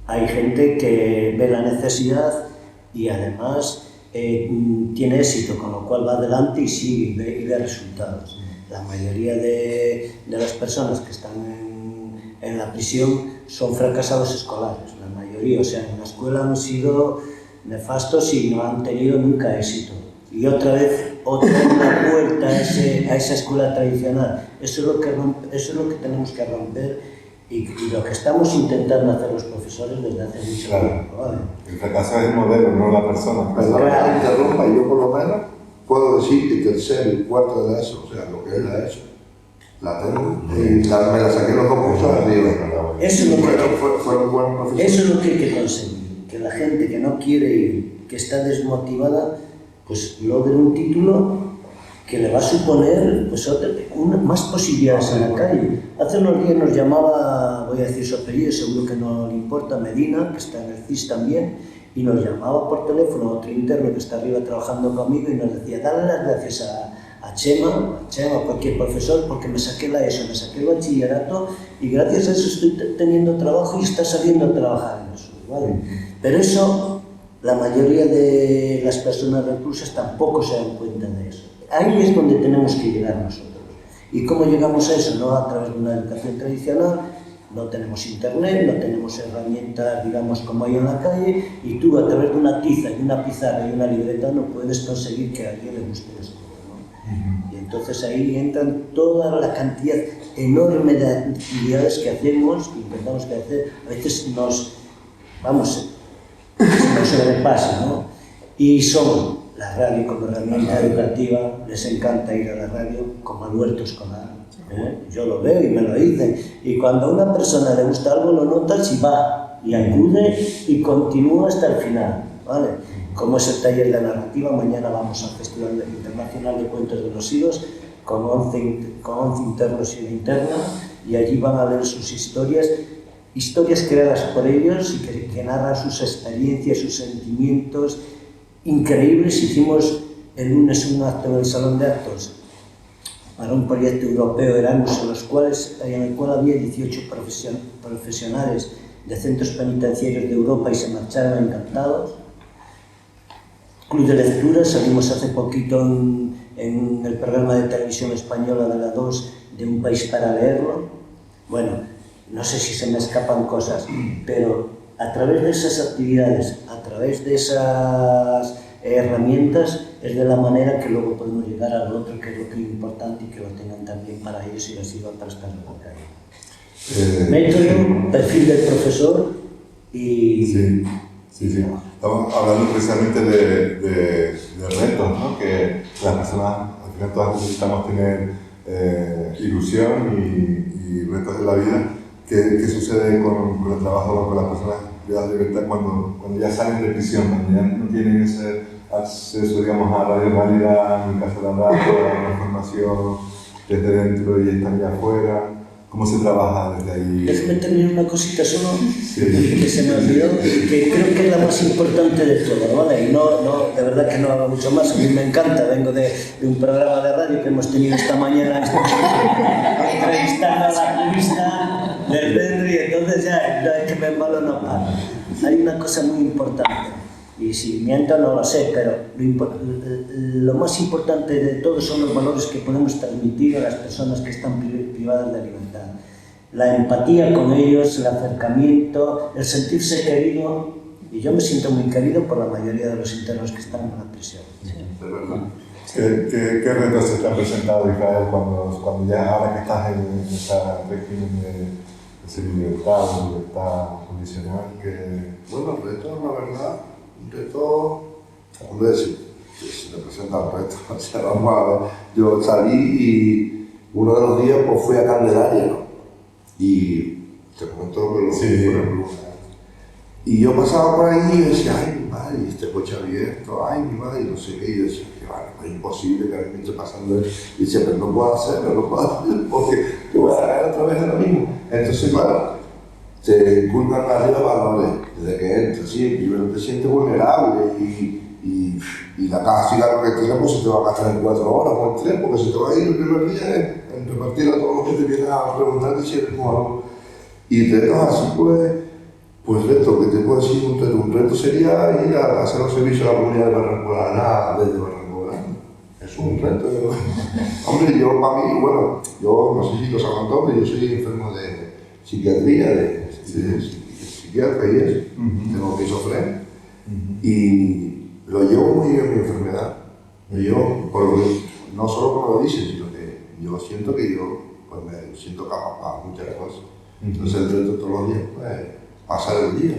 Speaker 6: hay gente que ve la necesidad y además tiene éxito, con lo cual va adelante y sigue y ve resultados. La mayoría de las personas que están en la prisión son fracasados escolares, la mayoría, o sea, en la escuela han sido nefastos y no han tenido nunca éxito. Y otra vez una vuelta a esa escuela tradicional. Eso es lo que tenemos que romper y lo que estamos intentando hacer los profesores desde hace mucho tiempo. ¿Vale?
Speaker 2: El fracaso es el modelo, no la persona.
Speaker 7: Perdón que me interrumpa, yo por lo menos puedo decir que tercero y cuarto de la ESO, o sea, lo que es la ESO, la tengo y me la saqué los dos cursos de arriba.
Speaker 6: Eso es lo
Speaker 7: fueron buenos profesores.
Speaker 6: Eso es lo que hay que conseguir, que la gente que no quiere ir, que está desmotivada, pues logre un título que le va a suponer pues, más posibilidades en la calle. Hace unos días nos llamaba, voy a decir su apellido, seguro que no le importa, Medina, que está en el CIS también, y nos llamaba por teléfono otro interno que está arriba trabajando conmigo y nos decía, dale las gracias a Chema, cualquier profesor, porque me saqué la ESO, me saqué el bachillerato y gracias a eso estoy teniendo trabajo y está saliendo a trabajar en eso, ¿vale? Pero eso, la mayoría de las personas reclusas tampoco se dan cuenta de eso. Ahí es donde tenemos que llegar nosotros. ¿Y cómo llegamos a eso? No a través de una educación tradicional, no tenemos internet, no tenemos herramientas, digamos, como hay en la calle, y tú a través de una tiza y una pizarra y una libreta no puedes conseguir que a alguien le guste la escuela, ¿no? Y entonces ahí entran toda la cantidad enorme de actividades que hacemos, que intentamos que hacer, a veces nos sobrepasa, ¿no? Y son la radio como herramienta educativa, les encanta ir a la radio como al huerto escolar. Yo lo veo y me lo dicen. Y cuando a una persona le gusta algo, lo notas y va, y acude y continúa hasta el final, ¿vale? Como es el taller de narrativa, mañana vamos al Festival Internacional de Cuentos de los Higos con 11 internos y una interna, y allí van a leer sus historias creadas por ellos y que narran sus experiencias, sus sentimientos increíbles. Hicimos el lunes un acto en el Salón de Actos para un proyecto europeo Erasmus en el cual había 18 profesionales de centros penitenciarios de Europa y se marcharon encantados. Club de lectura, salimos hace poquito en el programa de televisión española de la 2 de Un país para leerlo. Bueno, no sé si se me escapan cosas, pero a través de esas actividades, a través de esas herramientas, es de la manera que luego podemos llegar al otro, que es lo que es importante y que lo tengan también para ellos y les sirva para estar en la calle. Método, perfil del profesor y...
Speaker 2: Sí. Estamos hablando precisamente de retos, ¿no? Que las personas, al final todas necesitamos tener ilusión y retos en la vida. ¿Qué sucede con el trabajo con las personas privadas de libertad cuando ya salen de prisión, cuando ya no tienen ese acceso, digamos, a Radio Válida, en el caso de la radio, a la información desde dentro y están ya afuera? ¿Cómo se trabaja desde ahí?
Speaker 6: Déjame terminar una cosita solo, que se me olvidó, que creo que es la más importante de todo, ¿vale? Y de verdad que no hago mucho más, a mí me encanta, vengo de un programa de radio que hemos tenido esta mañana, entrevistando a la jurista del centro y entonces ya, no es que me embalo, no paro. Hay una cosa muy importante, y si miento no lo sé, pero lo más importante de todo son los valores que podemos transmitir a las personas que están privadas de libertad. La empatía con ellos, el acercamiento, el sentirse querido, y yo me siento muy querido por la mayoría de los internos que están en la prisión.
Speaker 2: Sí. De verdad. ¿Qué retos se te han presentado, Israel, cuando ya ahora que estás en ese régimen de libertad condicional?
Speaker 7: Bueno, el reto, la verdad, un reto, hombre, si me presenta el reto, o sea, vamos a ver, yo salí y uno de los días pues fui a Candelaria, ¿no? Y te cuento que lo y yo pasaba por ahí y decía, ay, mi madre, este coche abierto, ay, mi madre, y no sé qué, y yo decía, bueno, es imposible que a mí me esté pasando eso. Y decía, pero no puedo hacerlo, porque yo voy a caer otra vez en lo mismo. Entonces, claro, te inculcan arriba valores, desde que entras, sí, primero te sientes vulnerable y la caja cigarro que tienes pues se te va a gastar en 4 horas o en 3, porque se te va a ir el primer día en repartir a todos los que te vienen a preguntar si eres nuevo. Y retos así, pues reto, que te puedo decir, un reto sería ir a hacer los servicios a la comunidad de Barranco desde Barranco Grande. Es un reto. Hombre, yo para mí, bueno, yo no sé si lo saben todos, pero yo soy enfermo de psiquiatría, de psiquiatra y eso, tengo esquizofrenia. Y lo llevo muy bien mi enfermedad. No solo como lo dicen, sino que yo siento que yo pues, me siento capaz para muchas cosas. Entonces el reto todos los días, pues, pasar el día.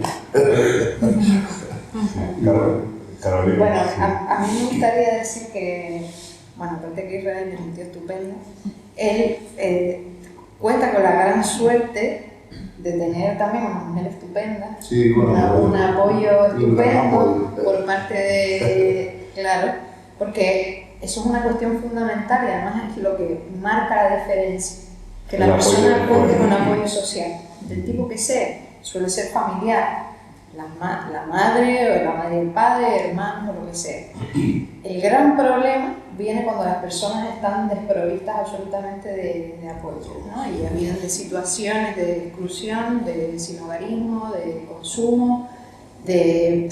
Speaker 2: Carolina.
Speaker 10: Bueno, a mí me gustaría decir que, bueno, aparte que Israel es un tío estupendo, él cuenta con la gran suerte de tener también una mujer estupenda,
Speaker 7: sí, bueno,
Speaker 10: un apoyo estupendo por parte de... Claro, porque eso es una cuestión fundamental y además es lo que marca la diferencia, que la persona cuente con apoyo social, del tipo que sea, suele ser familiar, la madre o la madre y el padre, hermanos o lo que sea. El gran problema viene cuando las personas están desprovistas absolutamente de apoyo, ¿no? Y habido de situaciones de exclusión, de sinhogarismo, de consumo, de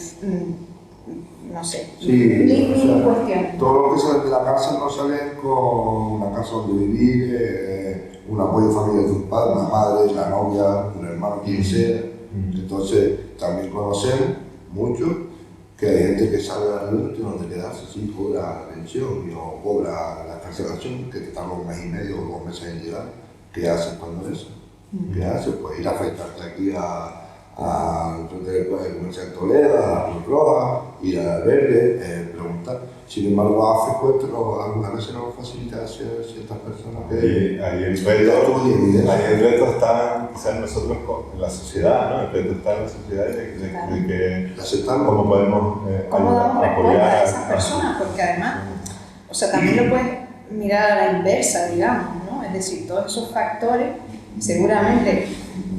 Speaker 10: no sé, mil cuestiones.
Speaker 7: Todos los que salen de la cárcel no salen con una casa donde vivir, un apoyo familiar de un padre, una madre, la novia, un hermano, quien sea. Entonces también conocemos mucho que hay gente que sale de la luz y no tiene donde quedarse, sí, cobra la pensión y no cobra la carcelación, que te tarda un mes y medio o 2 meses en llegar. ¿Qué haces cuando eso? ¿Qué haces? Pues ir a afeitarte aquí al frente del comercial Toledo, a la Cruz Roja, ir a Verde, preguntar. Sin embargo, AFE pues, algunas veces nos facilita a ciertas personas que...
Speaker 2: Ahí el reto está quizás nosotros en la sociedad, ¿no? El reto está en la sociedad de que cómo podemos
Speaker 10: ¿cómo damos respuesta a esas personas? Porque además, o sea, también lo puedes mirar a la inversa, digamos, ¿no? Es decir, todos esos factores, seguramente,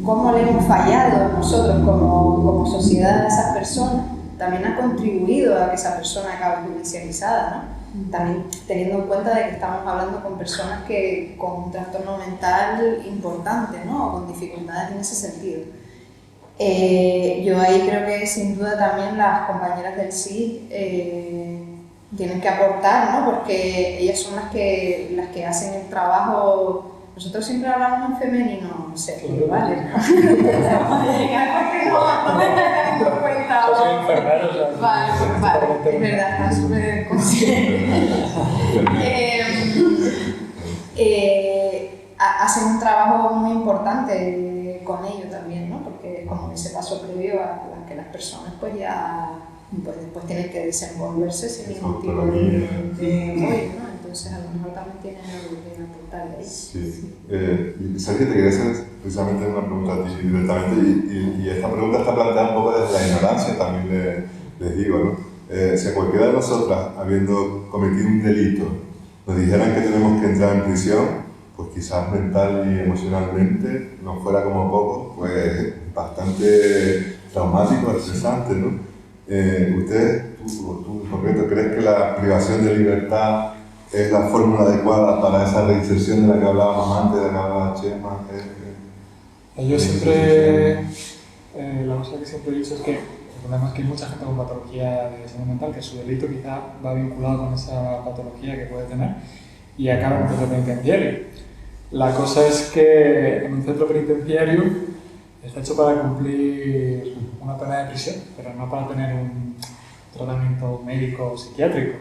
Speaker 10: cómo le hemos fallado nosotros como sociedad a esas personas, también ha contribuido a que esa persona acabe judicializada, ¿no? También teniendo en cuenta de que estamos hablando con personas que con un trastorno mental importante, ¿no? O con dificultades en ese sentido. Yo ahí creo que sin duda también las compañeras del SIG tienen que aportar, ¿no? Porque ellas son las que hacen el trabajo. Nosotros siempre hablamos en femenino, no sé, ¿vale? Vale, es verdad, está súper consciente. Hacen un trabajo muy importante con ello también, ¿no? Porque es como ese paso previo a que las personas pues ya después tienen que desenvolverse sin ningún tipo de apoyo, ¿no? Entonces a lo mejor también tienen algo que aportar ahí.
Speaker 2: Sí. Sergio, te quería hacer precisamente una pregunta a ti directamente y esta pregunta está planteada un poco desde la ignorancia, también les digo, ¿no? Si a cualquiera de nosotras, habiendo cometido un delito, nos dijeran que tenemos que entrar en prisión, pues quizás mental y emocionalmente nos fuera como poco, pues bastante traumático, estresante, ¿no? ¿Tú en concreto crees que la privación de libertad es la fórmula adecuada para esa reinserción de la que hablábamos antes, de la que hablaba Chema?
Speaker 4: Yo siempre, la cosa que siempre he dicho es que el problema es que hay mucha gente con patología de salud mental que su delito quizá va vinculado con esa patología que puede tener y acaba en un centro penitenciario. La cosa es que en un centro penitenciario está hecho para cumplir una pena de prisión, pero no para tener un tratamiento médico o psiquiátrico.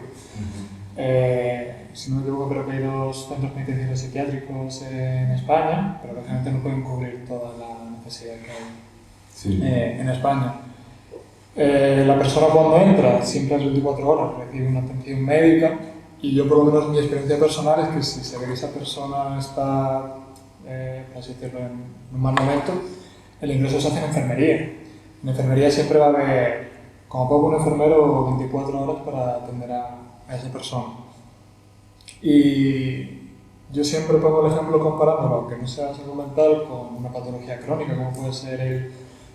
Speaker 4: Si no me equivoco, creo que hay 2 centros penitenciarios psiquiátricos en España, pero lógicamente no pueden cubrir toda la necesidad que hay en España. La persona cuando entra, siempre a las 24 horas, recibe una atención médica y yo, por lo menos, mi experiencia personal es que si se ve que esa persona está, por así decirlo, en un mal momento, el ingreso se hace en enfermería. En enfermería siempre va a haber, como poco, un enfermero 24 horas para atender a esa persona. Y yo siempre pongo el ejemplo comparándolo, aunque no sea salud mental, con una patología crónica, como puede ser el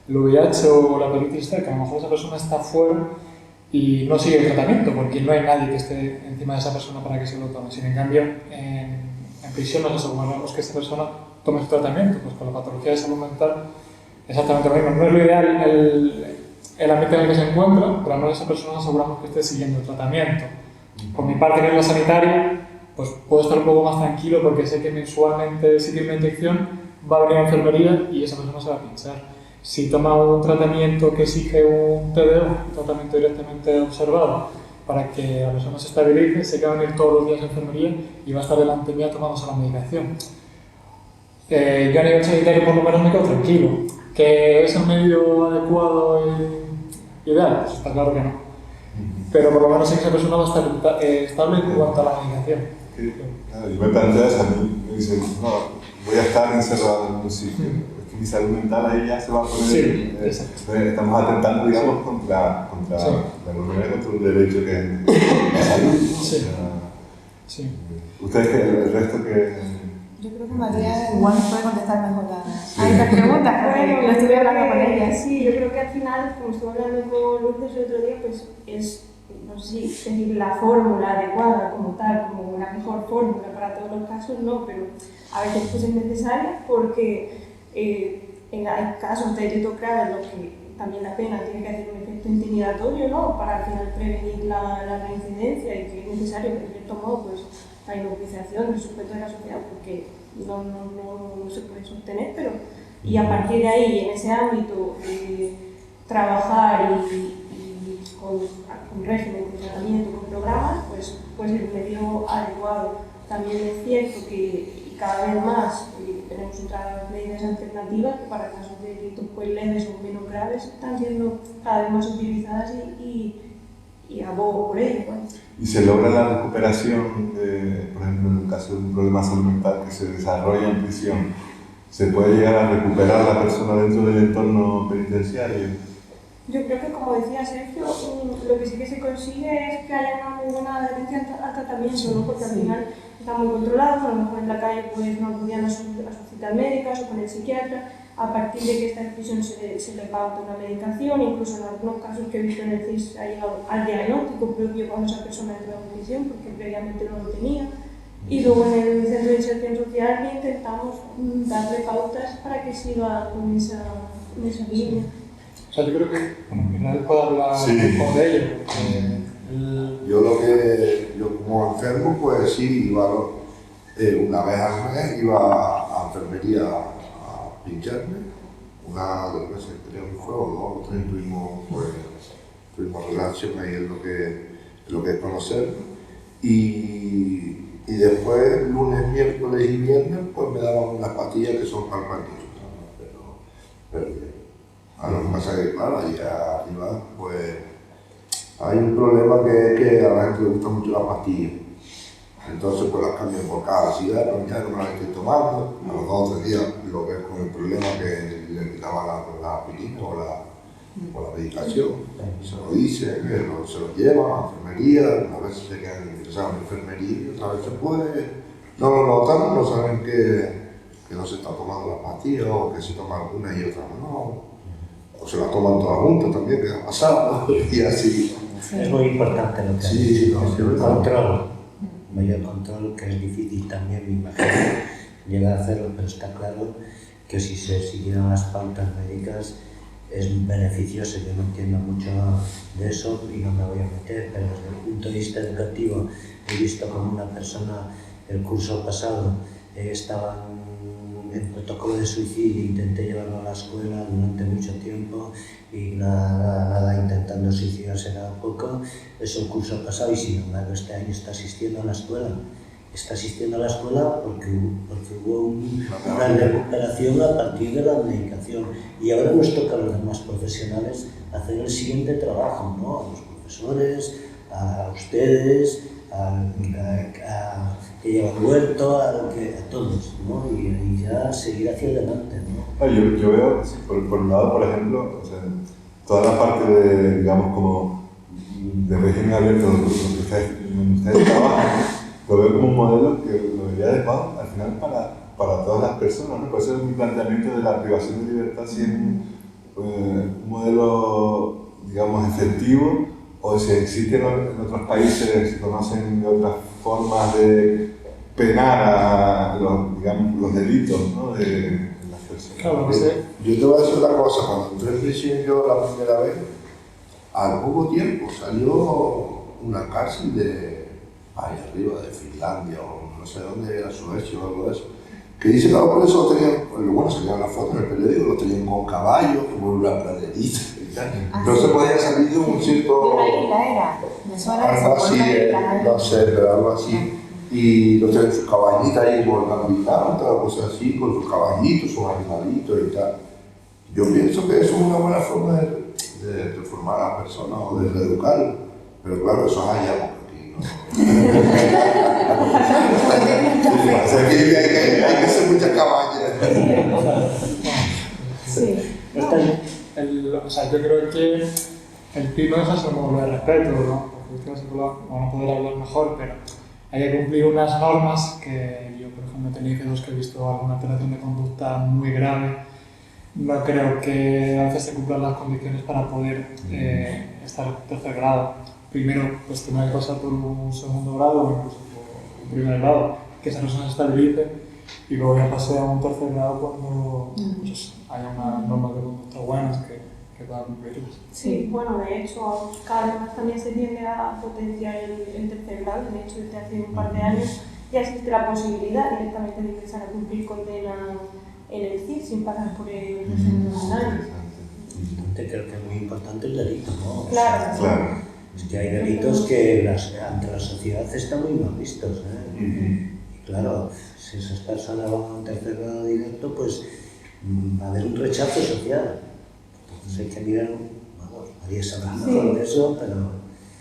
Speaker 4: VIH o la hepatitis C, que a lo mejor esa persona está fuera y no sigue el tratamiento, porque no hay nadie que esté encima de esa persona para que se lo tome. Sin en cambio, en prisión nos aseguramos que esta persona tome su tratamiento, pues con la patología de salud mental exactamente lo mismo. No es lo ideal el ambiente en el que se encuentra, pero al menos esa persona nos aseguramos que esté siguiendo el tratamiento. Por mi parte, que es la sanitaria, pues puedo estar un poco más tranquilo porque sé que mensualmente, si tiene una inyección, va a venir a la enfermería y esa persona se va a pinchar. Si toma un tratamiento que exige un TDO, un tratamiento directamente observado, para que la persona se estabilice, sé que va a venir todos los días a la enfermería y va a estar delante mía tomándose la medicación. Yo a nivel sanitario por lo menos me quedo tranquilo. ¿Que es el medio adecuado y ideal? Pues está claro que no. Pero por lo menos sé que esa persona va a estar estable en cuanto a la medicación.
Speaker 2: Claro, yo me planteo eso, a mí me dicen, no, voy a estar encerrado en un sitio. Es que mi salud mental ahí ya se va a poner... estamos atentando, digamos, contra un derecho que es la salud. ¿Ustedes el resto que...?
Speaker 3: Yo creo que María igual puede contestar mejor a estas preguntas, porque lo estuve hablando con ella.
Speaker 5: Sí, yo creo que al final, como estuve hablando con Lourdes el otro día, pues es, no sé si decir la fórmula adecuada como tal, como una mejor fórmula para todos los casos, no, pero a veces pues es necesaria porque hay casos de delitos graves en los que también la pena tiene que hacer un efecto intimidatorio, ¿no? Para al final prevenir la reincidencia y que es necesario que, de cierto modo, pues la inmovilización del sujeto de la sociedad porque no se puede sostener, pero y a partir de ahí, en ese ámbito, trabajar y con régimen, con tratamiento, con programas, pues el medio adecuado. También es cierto que cada vez más tenemos otras medidas alternativas que para casos de delitos pues, leves o menos graves están siendo cada vez más utilizadas y abogo por ello. Pues.
Speaker 2: ¿Y se logra la recuperación, por ejemplo, en el caso de un problema de salud mental que se desarrolla en prisión? ¿Se puede llegar a recuperar a la persona dentro del entorno penitenciario?
Speaker 5: Yo creo que, como decía Sergio, lo que sí que se consigue es que haya una muy buena adherencia al tratamiento, ¿no? Porque al final está muy controlado, a lo mejor en la calle pues, no acudían a sus citas médicas o con el psiquiatra, a partir de que esta decisión se le pauta una medicación, incluso en algunos casos que he visto en el CIS ha llegado al diagnóstico propio cuando esa persona entró en prisión, porque previamente no lo tenía. Y luego en el centro de inserción social intentamos darle pautas para que siga con esa línea.
Speaker 4: O sea, yo creo que Israel puede hablar con ello, porque
Speaker 7: yo como enfermo, pues sí, iba una vez al mes, iba a enfermería a pincharme, una de las veces que tenía un juego, 2 o 3 tuvimos relación ahí en lo que es conocer. Y después, lunes, miércoles y viernes, pues me daban unas pastillas que son para el partido, pero bien. Ahora lo que pasa es que, claro, allá arriba, pues hay un problema que es que a la gente le gusta mucho la pastilla. Entonces, pues las cambian por cada ciudad, pero ya no me las estoy tomando. A los 2 o 3 días lo ves con el problema que le quitaba la aspirina o la medicación. Se lo dice, se lo llevan a la enfermería, a veces se quedan ingresados en la enfermería y otras veces pues no lo notan, no saben que no se está tomando la pastilla o que se toma alguna y otra no. O se la toman todas juntas también, que ha pasado, y así.
Speaker 6: Es muy importante lo que
Speaker 7: sí,
Speaker 6: el control, mayor control, que es difícil también, me imagino, llegar a hacerlo, pero está claro que si se siguieran las pautas médicas es beneficioso. Yo no entiendo mucho de eso y no me voy a meter, pero desde el punto de vista educativo he visto como una persona el curso pasado estaba en protocolo de suicidio, intenté llevarlo a la escuela durante mucho tiempo y nada intentando suicidarse nada poco. Es el curso pasado y sin embargo este año está asistiendo a la escuela. Está asistiendo a la escuela porque hubo una recuperación a partir de la medicación y ahora nos toca a los demás profesionales hacer el siguiente trabajo, ¿no? A los profesores, a ustedes, a que llevan huerto, a todos, ¿no? Y ya seguir hacia adelante, ¿no?
Speaker 2: Yo veo, por un lado, por ejemplo, o sea, toda la parte de, digamos, como de régimen abierto donde ustedes trabajan, lo veo como un modelo que lo vería adecuado al final para todas las personas, ¿no? Por eso es mi planteamiento de la privación de libertad, si es un modelo, digamos, efectivo, o si existen en otros países, si conocen de otras formas de penar a los delitos, ¿no? de las personas.
Speaker 4: Claro, sí.
Speaker 7: Yo te voy a decir una cosa, cuando entré en prisión yo la primera vez, al poco tiempo salió una cárcel de ahí arriba, de Finlandia o no sé dónde era, Suecia o algo de eso, que dice que los presos tenían, bueno, salían las fotos en el periódico, los tenían con caballos, como en una praderita y tal. No se podía salir de un circo.
Speaker 3: De una isla era, me suena de
Speaker 7: algo así, no sé, pero algo así. Y los tenían sus caballitas ahí como el capitán, todas cosas así, con sus caballitos, sus animalitos y tal. Yo pienso que eso es una buena forma de formar a las personas o de reeducar, pero claro, eso es allá, porque aquí no. Hay que hacer muchas caballas.
Speaker 3: Sí.
Speaker 4: O sea, yo creo que el tino es hacer un modelo de respeto, ¿no? Porque ustedes van a poder hablar mejor, pero hay que cumplir unas normas que yo, por ejemplo, he tenido que he visto alguna alteración de conducta muy grave. No creo que a veces se cumplan las condiciones para poder estar en tercer grado. Primero, pues tener que pasar por un segundo grado o incluso por un primer grado, que esa persona se estabilice y luego ya pase a un tercer grado cuando pues, haya unas normas de conducta buenas que puedan cumplirlas.
Speaker 5: Sí, bueno, de hecho, cada vez más también se tiende a potenciar el tercer grado. De hecho, desde hace un par de años ya existe la posibilidad directamente de empezar a cumplir condena en el CIS sin pasar por el régimen ordinario.
Speaker 6: Creo que es muy importante el delito, ¿no?
Speaker 5: Claro.
Speaker 2: Claro.
Speaker 6: Es que hay delitos que ante la sociedad están muy mal vistos, ¿eh? Y claro, si esas personas van a un tercer grado directo, pues va a haber un rechazo social. Entonces hay que mirar, vamos, María sabrá mejor de eso, pero...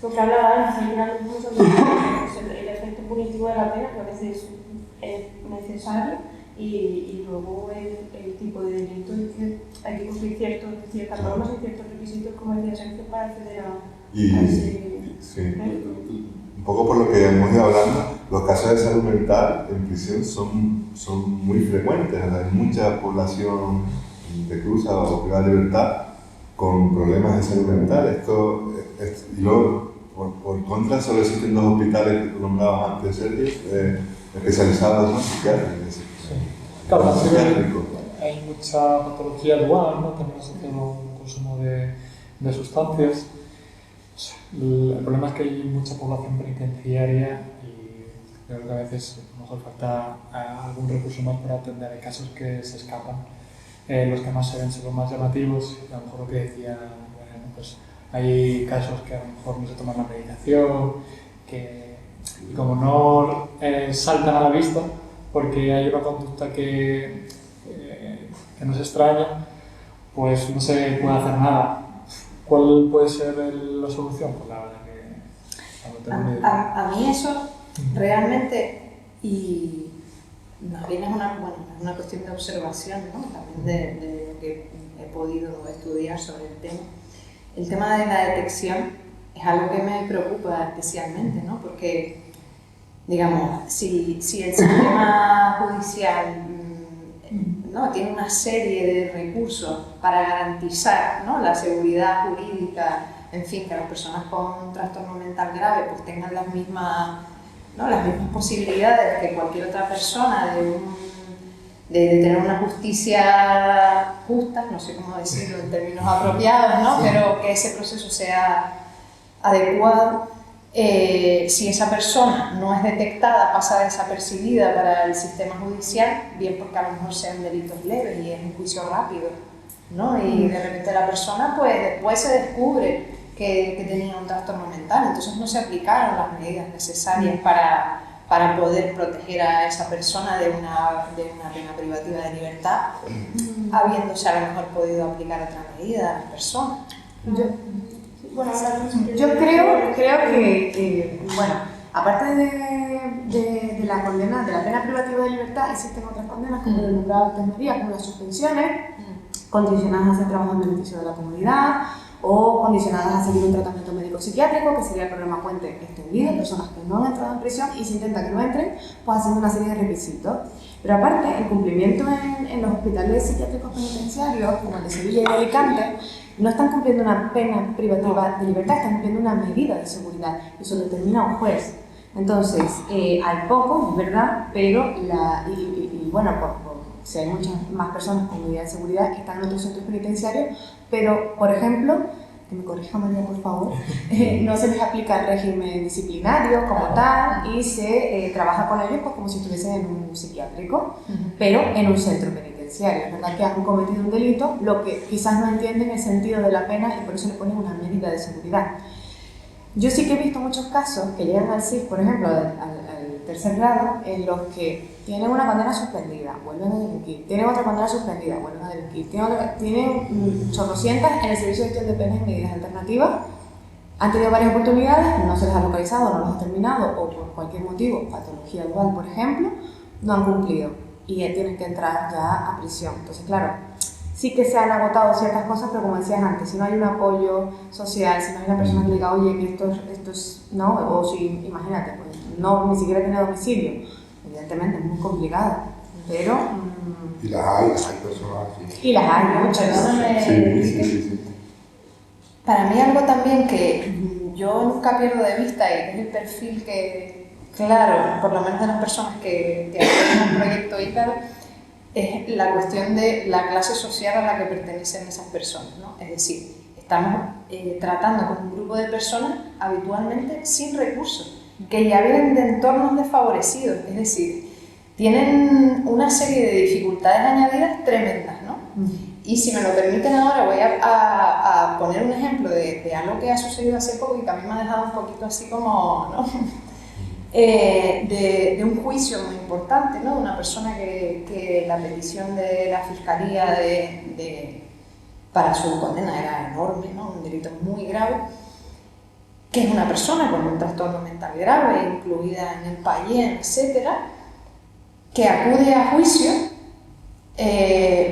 Speaker 5: Lo que hablaba antes, el efecto punitivo de la pena, que a veces es necesario, y luego el tipo de delito es que hay que cumplir ciertas normas y ciertos requisitos, como decía Sergio, para acceder a ese...
Speaker 2: Sí. Un poco por lo que hemos ido hablando, los casos de salud mental en prisión son muy frecuentes. Hay mucha población reclusa o privada de libertad con problemas de salud mental. Y luego, por contra, solo existen 2 hospitales que tú nombrabas antes, Sergio, especializados en psiquiátricos.
Speaker 4: Claro, hay mucha patología dual, ¿no? También asociado a un consumo de sustancias. El problema es que hay mucha población penitenciaria y creo que a veces a lo mejor falta algún recurso más para atender. Hay casos que se escapan. Los que más se ven son los más llamativos, y a lo mejor lo que decía, bueno, pues hay casos que a lo mejor no se toman la medicación, que como no saltan a la vista porque hay una conducta que nos extraña, pues no se puede hacer nada. ¿Cuál puede ser la solución? Pues la verdad que no tengo ni idea.
Speaker 10: A mí eso realmente, y más bien es una cuestión de observación, ¿no? También de lo que he podido estudiar sobre el tema. El tema de la detección es algo que me preocupa especialmente, ¿no? Porque, digamos, si el sistema judicial ¿no? tiene una serie de recursos para garantizar, ¿no? la seguridad jurídica, en fin, que las personas con trastorno mental grave pues tengan las mismas posibilidades que cualquier otra persona de tener una justicia justa, no sé cómo decirlo en términos apropiados, ¿no? Pero que ese proceso sea adecuado. Si esa persona no es detectada, pasa desapercibida para el sistema judicial, bien porque a lo mejor sean delitos leves y es un juicio rápido, ¿no? Y de repente la persona pues después se descubre que tenía un trastorno mental, entonces no se aplicaron las medidas necesarias para poder proteger a esa persona de una pena privativa de libertad, habiéndose a lo mejor podido aplicar otra medida a las personas.
Speaker 3: Yo creo que, bueno, aparte de la condena, de la pena privativa de libertad, existen otras condenas, como lo nombraba antes María, como las suspensiones, condicionadas a hacer trabajo en beneficio de la comunidad, o condicionadas a seguir un tratamiento médico psiquiátrico, que sería el programa Puente extendido, personas que no han entrado en prisión y se intenta que no entren, pues haciendo una serie de requisitos. Pero aparte, el cumplimiento en los hospitales psiquiátricos penitenciarios, como el de Sevilla y de Alicante, no están cumpliendo una pena privativa de libertad, están cumpliendo una medida de seguridad. Eso lo determina un juez. Entonces, hay pocos, es verdad, pero bueno, si hay muchas más personas con medida de seguridad que están en otros centros penitenciarios, pero, por ejemplo, que me corrija María, por favor, no se les aplica el régimen disciplinario como tal y se trabaja con ellos pues, como si estuviesen en un psiquiátrico, pero en un centro penitenciario. Es verdad que han cometido un delito, lo que quizás no entienden el sentido de la pena y por eso le ponen una medida de seguridad. Yo sí que he visto muchos casos que llegan al CIF, por ejemplo, al tercer grado, en los que tienen una condena suspendida, vuelven a delinquir, tienen otra condena suspendida, vuelven a delinquir, tienen chorrocientas en el servicio de gestión de penas y medidas alternativas, han tenido varias oportunidades, no se les ha localizado, no los ha terminado, o por cualquier motivo, patología dual, por ejemplo, no han cumplido y tienen que entrar ya a prisión. Entonces, claro, sí que se han agotado ciertas cosas, pero como decías antes, si no hay un apoyo social, si no hay una persona que diga, oye, que esto es, no, o si, imagínate, pues no, ni siquiera tiene domicilio, evidentemente es muy complicado, pero...
Speaker 7: Y las hay personas así.
Speaker 3: Y las hay, muchas.
Speaker 2: Sí.
Speaker 10: Para mí algo también que yo nunca pierdo de vista y que es el perfil que, claro, por lo menos de las personas que hacen el proyecto Ícaro, es la cuestión de la clase social a la que pertenecen esas personas, ¿no? Es decir, estamos tratando con un grupo de personas habitualmente sin recursos, que ya vienen de entornos desfavorecidos, es decir, tienen una serie de dificultades añadidas tremendas, ¿no? Y si me lo permiten ahora voy a poner un ejemplo de algo que ha sucedido hace poco y que a mí me ha dejado un poquito así como, ¿no? De un juicio muy importante, ¿no? De una persona que la petición de la Fiscalía para su condena era enorme, ¿no? Un delito muy grave, que es una persona con un trastorno mental grave, incluida en el PAIEN, etc., que acude a juicio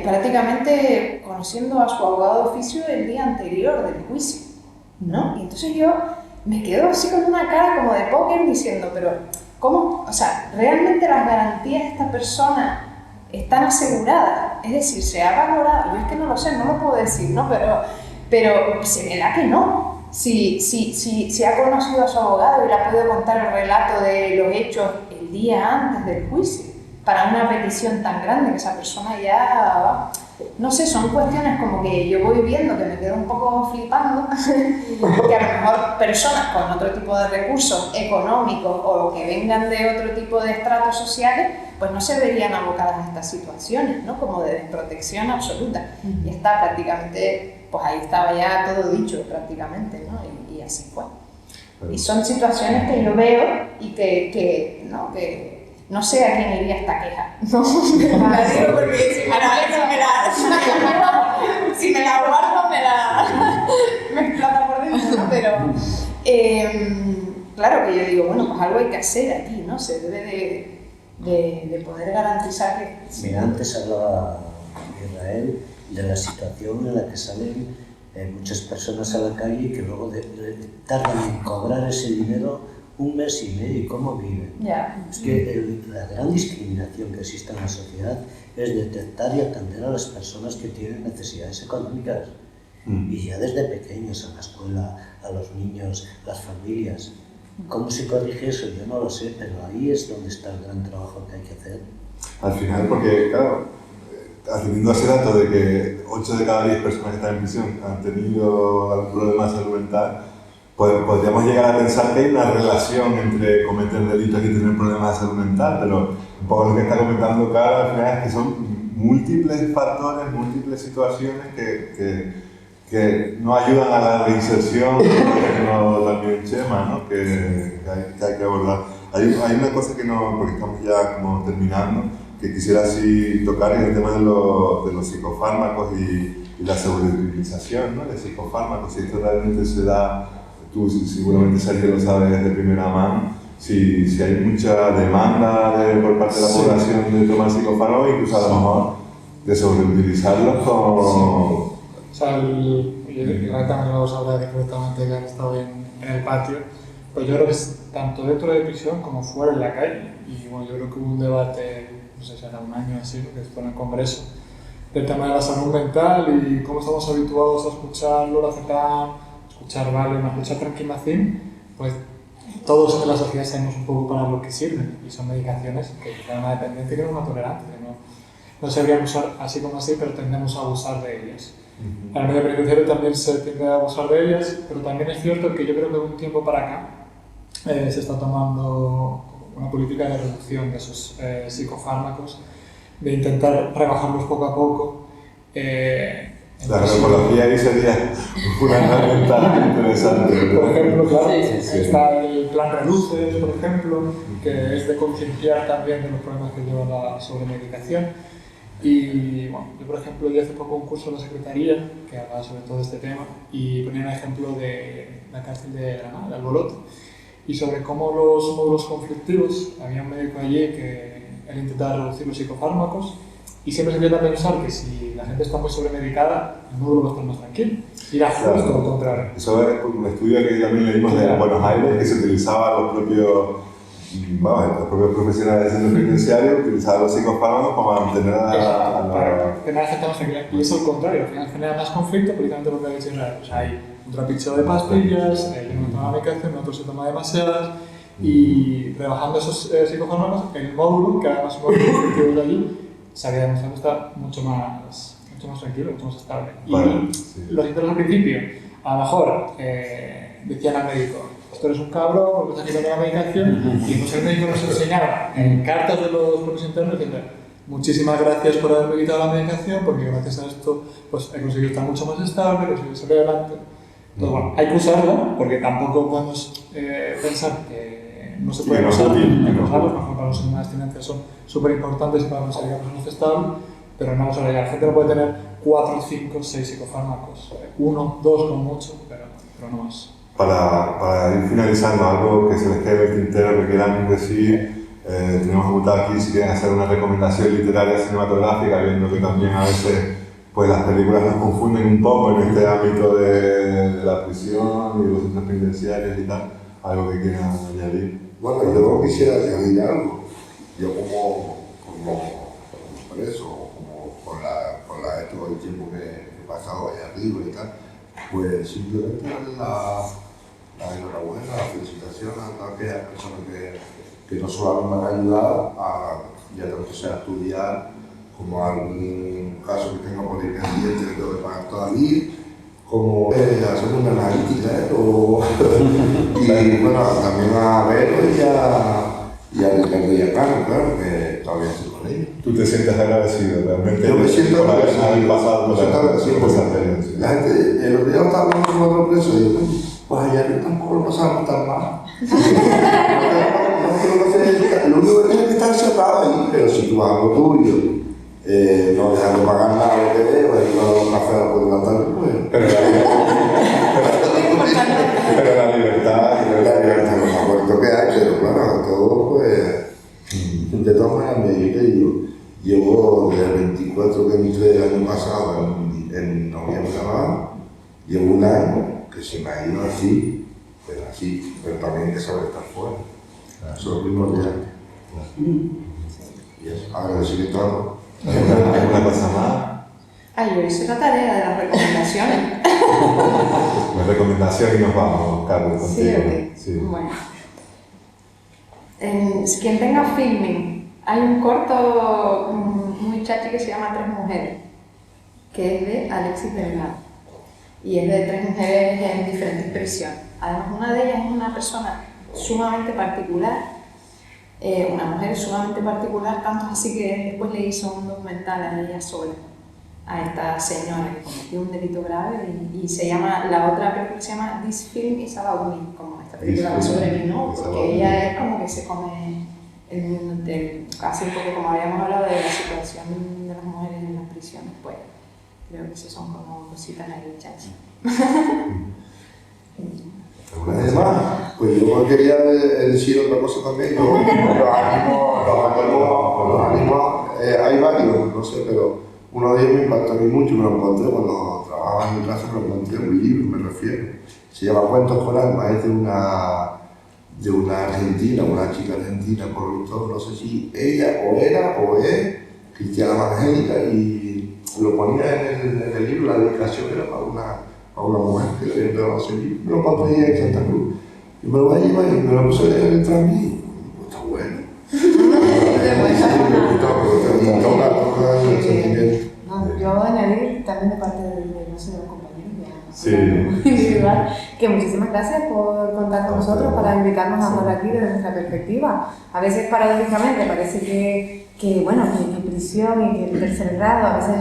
Speaker 10: prácticamente conociendo a su abogado de oficio el día anterior del juicio, ¿no? Y entonces yo me quedo así con una cara como de póker diciendo, pero ¿cómo? O sea, ¿realmente las garantías de esta persona están aseguradas?
Speaker 3: Es decir, se ha valorado, yo es que no lo sé, no lo puedo decir, ¿no? Pero se me da que no. Si ha conocido a su abogado y le ha podido contar el relato de los hechos el día antes del juicio, para una petición tan grande que esa persona ya... No sé, son cuestiones como que yo voy viendo que me quedo un poco flipando, que a lo mejor personas con otro tipo de recursos económicos o que vengan de otro tipo de estratos sociales, pues no se verían abocadas a estas situaciones, ¿no? Como de desprotección absoluta. Y está prácticamente, pues ahí estaba ya todo dicho prácticamente, ¿no? Y así fue. Y son situaciones que yo veo y que no sé a quién iría esta queja. No, la digo porque si me la guardo me explota por dentro, ¿no? Pero claro que yo digo, bueno, pues algo hay que hacer aquí, ¿no? Se debe de poder garantizar que...
Speaker 6: Mira, antes hablaba Israel de la situación en la que salen muchas personas a la calle y que luego tardan en cobrar ese dinero 1 mes y medio. ¿Cómo viven?
Speaker 3: Yeah.
Speaker 6: Es que la gran discriminación que existe en la sociedad es detectar y atender a las personas que tienen necesidades económicas. Y ya desde pequeños, en la escuela, a los niños, las familias. ¿Cómo se corrige eso? Yo no lo sé, pero ahí es donde está el gran trabajo que hay que hacer.
Speaker 2: Al final, porque, claro, atendiendo a ese dato de que 8 de cada 10 personas que están en prisión han tenido algún problema de salud mental, podríamos llegar a pensar que hay una relación entre cometer delitos y tener problemas de salud mental, pero un poco lo que está comentando Cara al final es que son múltiples factores, múltiples situaciones que no ayudan a la reinserción, como también Chema, ¿no? que hay que abordar. Hay una cosa que no, porque estamos ya como terminando, que quisiera así tocar, es el tema de los psicofármacos y la sobreutilización, ¿no? De psicofármacos, si esto realmente se da. Tú seguramente, Sergio, lo sabes de primera mano, si hay mucha demanda por parte de la población de tomar psicofármacos, incluso a lo mejor de sobreutilizarlos como...
Speaker 4: Sí. O sea, yo también lo sabrá directamente que han estado en el patio, pues yo creo que es tanto dentro de prisión como fuera en la calle. Y bueno, yo creo que hubo un debate, no sé si era un año así, que fue en el Congreso, del tema de la salud mental y cómo estamos habituados a escuchar lorazepam, escuchar Valium, escuchar tranquimacin, pues todos en la sociedad sabemos un poco para lo que sirven y son medicaciones que crean una dependencia y crean una tolerancia. No se deberían usar así como así, pero tendemos a abusar de ellas. En el medio penitenciario también se tiende a abusar de ellas, pero también es cierto que yo creo que de un tiempo para acá se está tomando una política de reducción de esos psicofármacos, de intentar rebajarlos poco a poco.
Speaker 2: La agroecología ahí sería una herramienta interesante.
Speaker 4: Por ejemplo, claro, está el plan Reduces, por ejemplo, que es de concienciar también de los problemas que lleva la sobremedicación. Y bueno, yo por ejemplo di hace poco un curso en la Secretaría que hablaba sobre todo este tema y ponía un ejemplo de la cárcel de Granada, de Albolote, y sobre cómo los módulos conflictivos, había un médico allí que él intentaba reducir los psicofármacos. Y siempre se tiende a pensar que si la gente está muy sobremedicada, el módulo va a estar más tranquilo. Y era justo lo contrario.
Speaker 2: Eso es un estudio que también leímos de Buenos Aires, que se utilizaba los propios profesionales del centro penitenciario, utilizaban los psicofármacos para mantener
Speaker 4: para tener a la gente más tranquila. Y eso es lo contrario, al final genera más conflicto, precisamente lo que ha dicho Israel. O sea, hay un trapicheo de pastillas, uno toma medicación, otro se toma demasiadas, y rebajando esos psicofármacos, el módulo, que además son los conflictivos de allí, se había demostrado que está mucho más tranquilo, mucho más estable. Y sí. Lo cito al principio, a lo mejor decían al médico, esto eres un cabrón porque estás quitando la medicación, y pues el médico nos enseñaba en cartas de los propios internos diciendo muchísimas gracias por haberme quitado la medicación porque gracias a esto pues, he conseguido estar mucho más estable, he conseguido salir adelante. Entonces bueno, hay que usarla porque tampoco podemos pensar que no se pueden usar, hay que usarlos, por ejemplo, para los signos de abstinencia son súper importantes para conseguir personas estables, pero no vamos a ver, la gente no puede tener 4, 5, 6 psicofármacos, 1, 2 con mucho, pero no más.
Speaker 2: Para ir finalizando, algo que se les quede en el tintero que quieran decir, tenemos apuntado aquí si quieren hacer una recomendación literaria cinematográfica, viendo que también a veces pues, las películas nos confunden un poco en este ámbito de la prisión y de los centros penitenciarios y tal, algo que quieran añadir.
Speaker 7: Bueno, yo quisiera añadir algo. Yo como preso, como con la todo el tiempo que he pasado allá arriba y tal, pues simplemente darle la enhorabuena, la felicitación a todas aquellas personas que no solo me han ayudado ya tanto sea a estudiar, como algún caso que tenga por ahí pendiente que tengo que pagar todavía, como hacer una analítica, y bueno, también a Vero y a Ricardo y a Carlos, claro, que todavía estoy con ellos.
Speaker 2: ¿Tú te sientes agradecido realmente?
Speaker 7: Yo me siento
Speaker 2: por
Speaker 7: agradecido.
Speaker 2: haber pasado por esa experiencia.
Speaker 7: La gente, el otro día estaba hablando con otro preso y yo, pues ayer tampoco lo pasamos tan mal. Lo único que tienes que estar cerrado ahí, pero si tú vas a lo tuyo, no dejas de pagar nada lo que debes, y no das un café por la tarde, pues.
Speaker 2: Pero la libertad
Speaker 7: es lo más fuerte que hay, pero claro, todo pues. De todas maneras, me digo, llevo desde el 24 que entré el año pasado, en noviembre, llevo un año que se me ha ido así, pero también hay que saber estar fuera. Eso es lo primordial. Y eso, agradecimiento.
Speaker 2: ¿Alguna cosa más?
Speaker 10: Yo hice la tarea de las recomendaciones.
Speaker 2: La recomendación y nos vamos, Carlos, contigo.
Speaker 10: Sí. Bueno. Quien tenga filming, hay un corto muy chachi que se llama Tres Mujeres, que es de Alexis Delgado. Y es de tres mujeres en diferentes prisiones. Además, una de ellas es una persona sumamente particular, una mujer sumamente particular, tanto así que después le hizo un documental a ella sola, a esta señora que cometió un delito grave y se llama, la otra película se llama This Film Is About Me, como esta película sobre mí, ¿no? Porque ella es como que se come el mundo entero, casi un poco como habíamos hablado de la situación de las mujeres en las prisiones, pues creo que esas son como cositas ahí hechas.
Speaker 7: Además, pues yo quería decir otra cosa también. Los ánimos, hay varios, no sé, pero uno de ellos me impactó a mí mucho, me lo encontré cuando trabajaba en mi casa, me lo encontré en un libro, me refiero. Se llama Cuentos con Alma, es de una argentina, una chica argentina, por lo visto, no sé si ella o era o es cristiana evangélica, y lo ponía en el libro, la dedicación era para una mujer que le había entregado ese libro. Me lo encontré ahí en Santa Cruz. Y me lo voy a llevar y me lo puse a leer el tranvía. Está bueno.
Speaker 3: Yo añadir también de parte de los compañeros individual, que muchísimas gracias por contar con nosotros, para invitarnos a hablar aquí desde nuestra perspectiva. A veces paradójicamente parece que bueno, que prisión y que el tercer grado a veces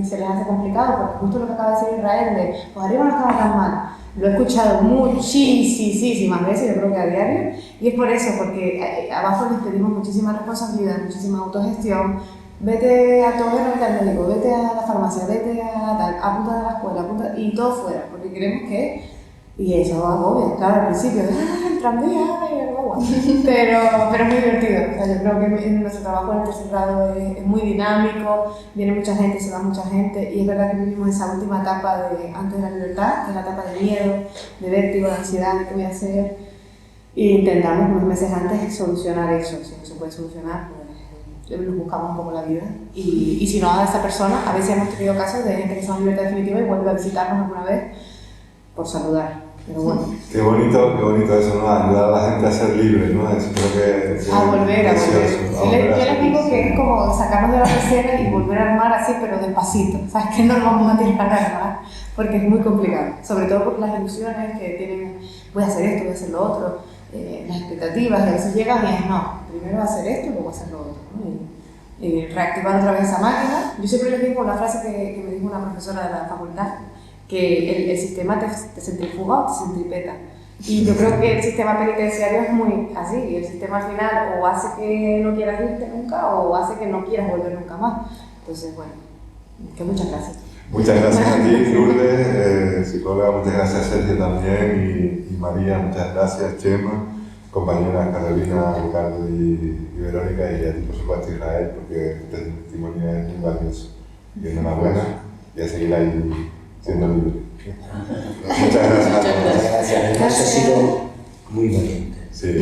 Speaker 3: se les hace complicado, porque justo lo que acaba de decir Israel de pues arriba no estaba tan mal. Lo he escuchado muchísimas veces, yo creo que a diario, y es por eso, porque abajo les pedimos muchísima responsabilidad, muchísima autogestión. Vete a todo el médico, vete a la farmacia, vete a tal, apunta de la escuela, apunta, y todo fuera, porque queremos que, y eso agobia, claro, al principio, el tranvía, pero es muy divertido. O sea, yo creo que nuestro trabajo en el tercer grado es muy dinámico, viene mucha gente, se va mucha gente, y es verdad que vivimos esa última etapa de antes de la libertad, que es la etapa de miedo, de vértigo, de ansiedad, de qué voy a hacer, e intentamos unos meses antes solucionar eso. Si no se puede solucionar, pues nos buscamos un poco la vida, y si no a esa persona, a veces hemos tenido casos de gente que está en libertad definitiva y vuelve a visitarnos alguna vez por saludar, pero bueno.
Speaker 2: Qué bonito eso, ¿no? Ayudar a la gente a ser libre, ¿no? Eso creo que
Speaker 3: a volver. Yo les digo que es como sacarnos de la pecera y volver a armar así, pero despacito, ¿sabes? Que no nos vamos a tirar a armar, porque es muy complicado, sobre todo por las ilusiones que tienen, voy a hacer esto, voy a hacer lo otro, las expectativas, y a veces llegan y es no, primero va a hacer esto y luego va a hacer lo otro, ¿no? Y reactivar otra vez esa máquina. Yo siempre les digo una frase que me dijo una profesora de la facultad, que el sistema te centrifuga o te centripeta. Y yo creo que el sistema penitenciario es muy así, y el sistema al final o hace que no quieras irte nunca o hace que no quieras volver nunca más. Entonces, bueno, que muchas gracias.
Speaker 2: Muchas gracias a ti, Lourdes, psicóloga, muchas gracias a Sergio también, y María, muchas gracias, Chema, compañeras Carolina, Ricardo y Verónica, y a ti por supuesto Israel, porque tu testimonio es muy valioso. Y enhorabuena, y a seguir ahí siendo libre. Muchas gracias.
Speaker 6: Muchas gracias. Además ha sido muy valiente.
Speaker 2: Sí.